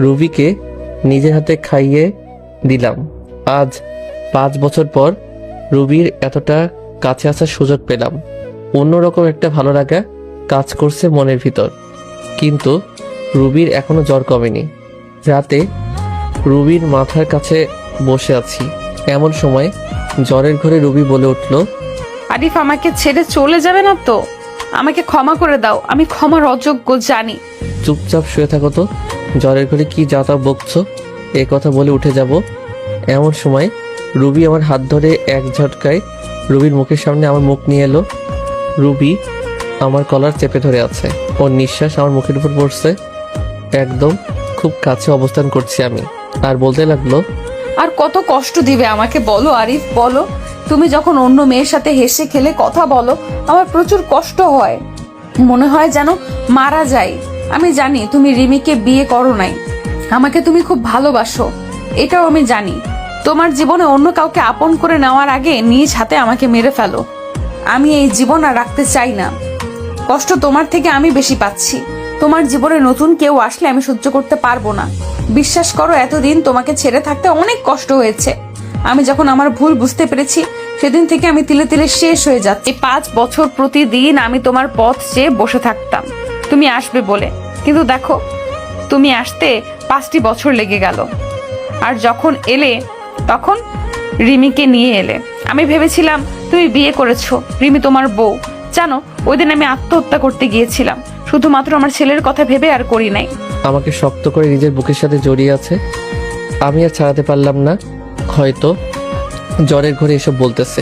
রুবিকে নিজের হাতে খাইয়ে দিলাম। আজ 5 বছর পর রুবির এতটা কাছে আসার সুযোগ পেলাম। অন্যরকম একটা ভালো লাগা কাজ করছে মনের ভিতর। কিন্তু রুবির এখনো জ্বর কমেনি। রাতে রুবির মাথার কাছে বসে আছি, এমন সময় জ্বরের ঘরে রুবি বলে উঠল, আরিফ আমাকে ছেড়ে চলে যাবে না তো? আমাকে ক্ষমা করে দাও, আমি ক্ষমার অযোগ্য জানি। চুপচাপ শুয়ে থাকো তো, জ্বরের ঘরে কি যাতা বকছো? এ কথা বলে উঠে যাব এমন সময় রুবি আমার হাত ধরে এক ঝটকায় রুবির মুখের সামনে আমার মুখ নিয়ে এলো। রুবি আমার কলার চেপে ধরে আছে, ওর নিঃশ্বাস আমার মুখের উপর পড়ছে। একদম খুব কাছে অবস্থান করছি আমি, আর বলতে লাগলো, আর কত কষ্ট দিবে আমাকে বলো আরিফ, বলো। তুমি যখন অন্য মেয়ের সাথে হেসে খেলে কথা বলো, আমার প্রচুর কষ্ট হয়, মনে হয় যেন মারা যাই। আমি জানি তুমি রিমিকে বিয়ে করো নাই, আমাকে তুমি খুব ভালোবাসো, এটাও আমি জানি। তোমার জীবনে অন্য কাউকে আপন করে নেওয়ার আগে নিজ হাতে আমাকে মেরে ফেলো। আমি এই জীবন আর রাখতে চাই না। কষ্ট তোমার থেকে আমি বেশি পাচ্ছি। তোমার জীবনে নতুন কেউ আসলে আমি সহ্য করতে পারবো না। বিশ্বাস করো, এতদিন তোমাকে ছেড়ে থাকতে অনেক কষ্ট হয়েছে। আমি যখন আমার ভুল বুঝতে পেরেছি, সেদিন থেকে আমি তিলে তিলে শেষ হয়ে যাচ্ছি। 5 বছর প্রতিদিন আমি তোমার পথ চেয়ে বসে থাকতাম তুমি আসবে বলে, কিন্তু দেখো তুমি আসতে 5টি বছর লেগে গেল। আর যখন এলে তখন রিমিকে নিয়ে এলে। আমি ভেবেছিলাম তুমি বিয়ে করেছো, রিমি তোমার বউ। জানো, ওই দিন আমি আত্মহত্যা করতে গিয়েছিলাম, শুধুমাত্র আমার ছেলের কথা ভেবে, আর করি নাই। আমাকে শক্ত করে নিজের বুকের সাথে জড়িয়ে আছে। আমি আর ছাড়াতে পারলাম না। হয়তো জ্বরের ঘরে এসব বলতেছে।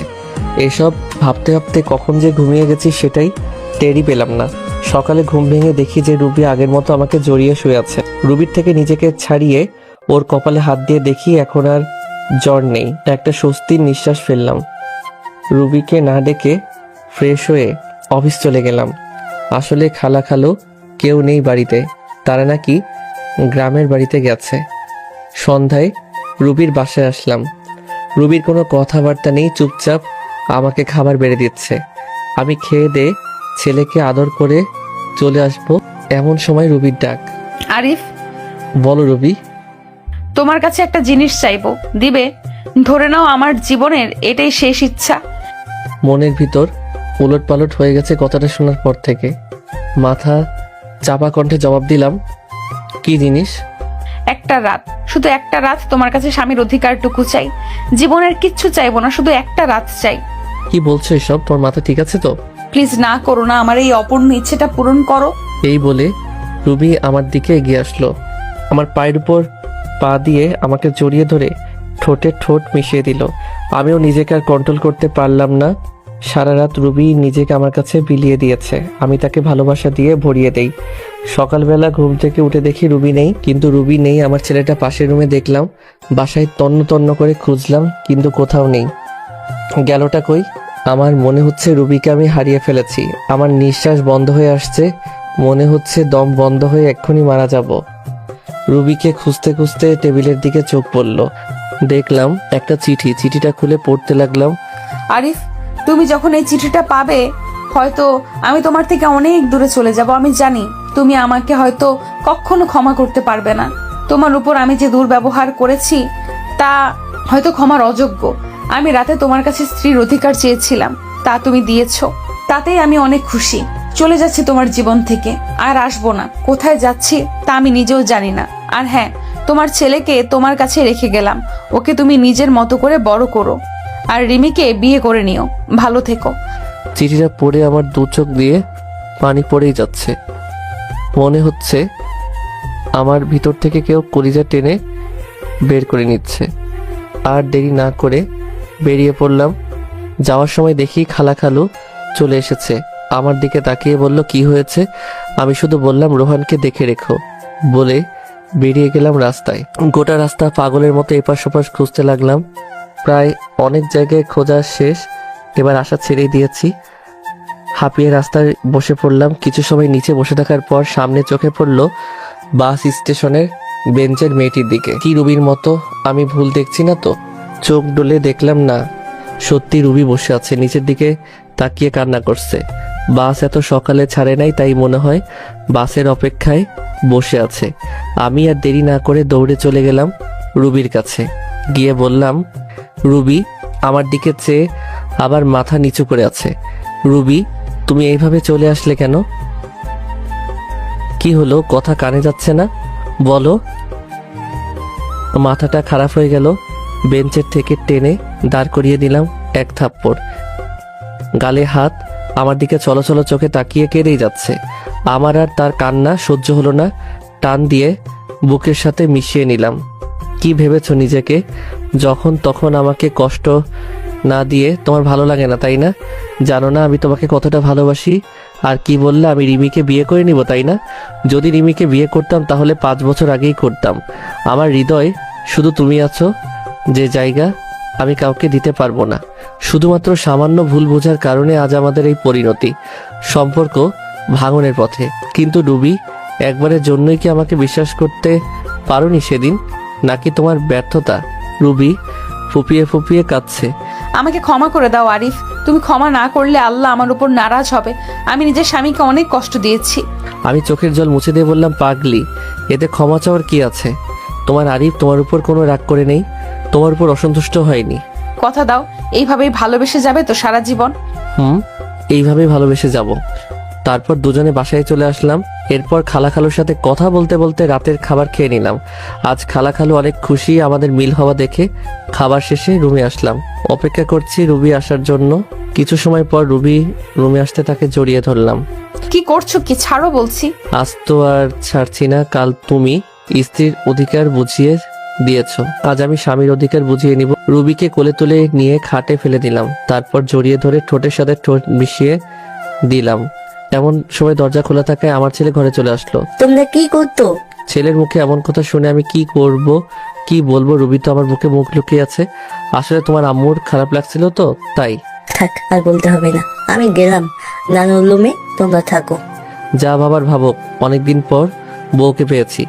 এসব ভাবতে ভাবতে কখন যে ঘুমিয়ে গেছি সেটাই টেরই পেলাম না। সকালে ঘুম ভেঙে দেখি যে রুবি আগের মতো আমাকে জড়িয়ে শুয়ে আছে। রুবির থেকে নিজেকে ছাড়িয়ে ওর কপালে হাত দিয়ে দেখি এখন আর জ্বর নেই। একটা স্বস্তির নিঃশ্বাস ফেললাম। রুবিকে না ডেকে ফ্রেশ হয়ে অফিস চলে গেলাম। আসলে খালা খালো কেউ নেই বাড়িতে, তারা নাকি গ্রামের বাড়িতে গেছে। সন্ধ্যায় রুবির বাসায় আসলাম। রুবির কোনো কথাবার্তা নেই, চুপচাপ আমাকে খাবার বেড়ে দিচ্ছে। আমি খেয়ে দে ছেলেকে আদর করে চলে আসবো, এমন সময় রুবির ডাক। আরিফ, বলো রুবি। তোমার কাছে একটা জিনিস চাইবো, দিবে? ধরে নাও আমার জীবনের এটাই শেষ ইচ্ছা। মনের ভিতর উলট পালট হয়ে গেছে কথাটা শোনার পর থেকে। মাথা চাপা কণ্ঠে জবাব দিলাম, কি জিনিস? একটা রাত, শুধু একটা রাত তোমার কাছে স্বামীর অধিকারটুকু চাই। জীবনের কিচ্ছু চাইবো না, শুধু একটা রাত চাই। কি বলছো এসব? তোমার মাথা ঠিক আছে তো? প্লিজ না করো না, আমার এই অপূর্ণ ইচ্ছেটা পূরণ করো। এই বলে রুবি আমার দিকে এগিয়ে আসলো। আমার পায়ের উপর পা দিয়ে আমাকে জড়িয়ে ধরে ঠোঁটে ঠোঁট মিশিয়ে দিল। আমিও নিজেকে আর কন্ট্রোল করতে পারলাম না। সারা রাত রুবি নিজেকে আমার কাছে বিলিয়ে দিয়েছে, আমি তাকে ভালোবাসা দিয়ে ভরিয়ে দেই। সকালবেলা ঘুম থেকে উঠে দেখি রুবি নেই। কিন্তু রুবি নেই, আমার ছেলেটা পাশের রুমে দেখলাম। বাসায় তন্ন তন্ন করে খুঁজলাম, কিন্তু কোথাও নেই। গেলটা কই? আমার মনে হচ্ছে রুবিকে আমি হারিয়ে ফেলেছি। আমার নিঃশ্বাস বন্ধ হয়ে আসছে, মনে হচ্ছে দম বন্ধ হয়ে এক্ষুনি মারা যাব। রুবিকে খুঁজতে খুঁজতে টেবিলের দিকে চোখ পড়ল। দেখলাম একটা চিঠি। চিঠিটা খুলে পড়তে লাগলাম। আরিফ, তুমি যখন এই চিঠিটা পাবে, হয়তো আমি তোমার থেকে অনেক দূরে চলে যাব। আমি জানি তুমি আমাকে হয়তো কখনো ক্ষমা করতে পারবে না। তোমার উপর আমি যে দুর্ব্যবহার করেছি তা হয়তো ক্ষমার অযোগ্য। আমি রাতে তোমার কাছে স্ত্রীর অধিকার চেয়েছিলাম, তা তুমি দিয়েছো, তাতেই আমি অনেক খুশি। চলে যাচ্ছি তোমার জীবন থেকে, আর আসবো না। কোথায় যাচ্ছি তা আমি নিজেও জানি না। আর হ্যাঁ, তোমার ছেলেকে তোমার কাছে রেখে গেলাম, ওকে তুমি নিজের মতো করে বড় করো, আর রিমিকে বিয়ে করে নিও। ভালো থেকো। চিঠিটা পড়ে আমার দু চোখ দিয়ে পানি পড়েই যাচ্ছে। মনে হচ্ছে আমার ভিতর থেকে কেউ কলিজা টেনে বের করে নিচ্ছে। আর দেরি না করে বেরিয়ে পড়লাম। যাওয়ার সময় দেখি খালা খালু চলে এসেছে। আমার দিকে তাকিয়ে বলল, কি হয়েছে? আমি শুধু বললাম, রোহানকে দেখে রেখো বলে বেরিয়ে গেলাম রাস্তায়। গোটা রাস্তা পাগলের মতো এপাশ ওপাশ খুঁজতে লাগলাম। প্রায় অনেক জায়গায় খোঁজা শেষ, এবার আশা ছেড়েই দিয়েছি। হাঁপিয়ে রাস্তায় বসে পড়লাম। কিছু সময় নিচে বসে থাকার পর সামনে চোখে পড়লো বাস স্টেশনের বেঞ্চের মেয়েটির দিকে। কি রুবির মতো? আমি ভুল দেখছি না তো? চোখ ডলে দেখলাম না, সত্যি রুবি বসে আছে, নিচের দিকে তাকিয়ে কান্না করছে। বাস এত সকালে ছাড়ে নাই, তাই মনে হয় বাসের অপেক্ষায় বসে আছে। আমি আর দেরি না করে দৌড়ে চলে গেলাম রুবির কাছে। গিয়ে বললাম, রুবি আমার দিকে চেয়ে আবার মাথা নিচু করে আছে। রুবি, তুমি এইভাবে চলে আসলে কেন? কি হলো, কথা কানে যাচ্ছে না? বলো। মাথাটা খারাপ হয়ে গেল। বেঞ্চের থেকে টেনে দাঁড় করিয়ে দিলাম, এক থাপ্পড়। গালে হাত, আমার দিকে চলো চলো চোখে তাকিয়ে কেঁদেই যাচ্ছে। আমার আর তার কান্না সহ্য হলো না, টান দিয়ে বুকের সাথে মিশিয়ে নিলাম। কি ভেবেছো নিজেকে? যখন তখন আমাকে কষ্ট না দিয়ে তোমার ভালো লাগে না, তাই না? জানো না আমি তোমাকে কতটা ভালোবাসি? আর কি বললে, আমি রিমিকে বিয়ে করে নিব, তাই না? যদি রিমিকে বিয়ে করতাম তাহলে 5 বছর আগেই করতাম। আমার হৃদয় শুধু তুমি আছো, যে জায়গা আমি কাউকে দিতে পারবো না। শুধুমাত্র সামান্য ভুল বোঝার কারণে আজ আমাদের এই পরিণতি, সম্পর্ক ভাঙনের পথে। কিন্তু রুবি, একবারের জন্যই কি আমাকে বিশ্বাস করতে পারোনি সেদিন? নাকি তোমার ব্যর্থতা? রুবি ফুপিয়ে ফুপিয়ে কাঁদছে। আমাকে ক্ষমা করে দাও আরিফ, তুমি ক্ষমা না করলে আল্লাহ আমার উপর নারাজ হবে। আমি নিজের স্বামীকে অনেক কষ্ট দিয়েছি। আমি চোখের জল মুছে দিয়ে বললাম, পাগলি, এতে ক্ষমা চাওয়ার কি আছে? তোমার আরিফ তোমার উপর কোনো রাগ করে নেই, তোমার উপর অসন্তুষ্ট হয়নি। কথা দাও এইভাবেই ভালোবেসে যাবে তো সারা জীবন? এইভাবেই ভালোবেসে যাব। তারপর দুজনে বাসায় চলে আসলাম। এরপর খালা খালুর সাথে কথা বলতে বলতে রাতের খাবার খেয়ে নিলাম। আজ খালা খালু অনেক খুশি আমাদের মিল হওয়া দেখে। খাবার শেষে রুমে আসলাম, অপেক্ষা করছি রুবি আসার জন্য। কিছু সময় পর রুবি রুমে আসতে তাকে জড়িয়ে ধরলাম। কি করছো, কি ছাড়ো বলছি। আজ তো আর ছাড়ছি না। কাল তুমি স্ত্রীর অধিকার বুঝিয়ে দিয়েছ, আজ আমি স্বামীর অধিকার বুঝিয়ে নিব। রুবিকে কোলে তুলে নিয়ে খাটে ফেলে দিলাম, তারপর জড়িয়ে ধরে ঠোঁটের সাথে ঠোঁট মিশিয়ে দিলাম। এমন সময় দরজা খোলা থাকায় আমার ছেলে ঘরে চলে আসলো। তোমরা কি করতো? ছেলের মুখে এমন কথা শুনে আমি কি করব, কি বলবো? রুবি তো আমার মুখে মুখ লুকিয়ে আছে। আসলে তোমার আম্মুর খারাপ লাগছিল তো তাই। থাক, আর বলতে হবে না, আমি গেলাম নানুর রুমে, তোমরা থাকো। যা ভাবার ভাবো, অনেকদিন পর বউকে পেয়েছি।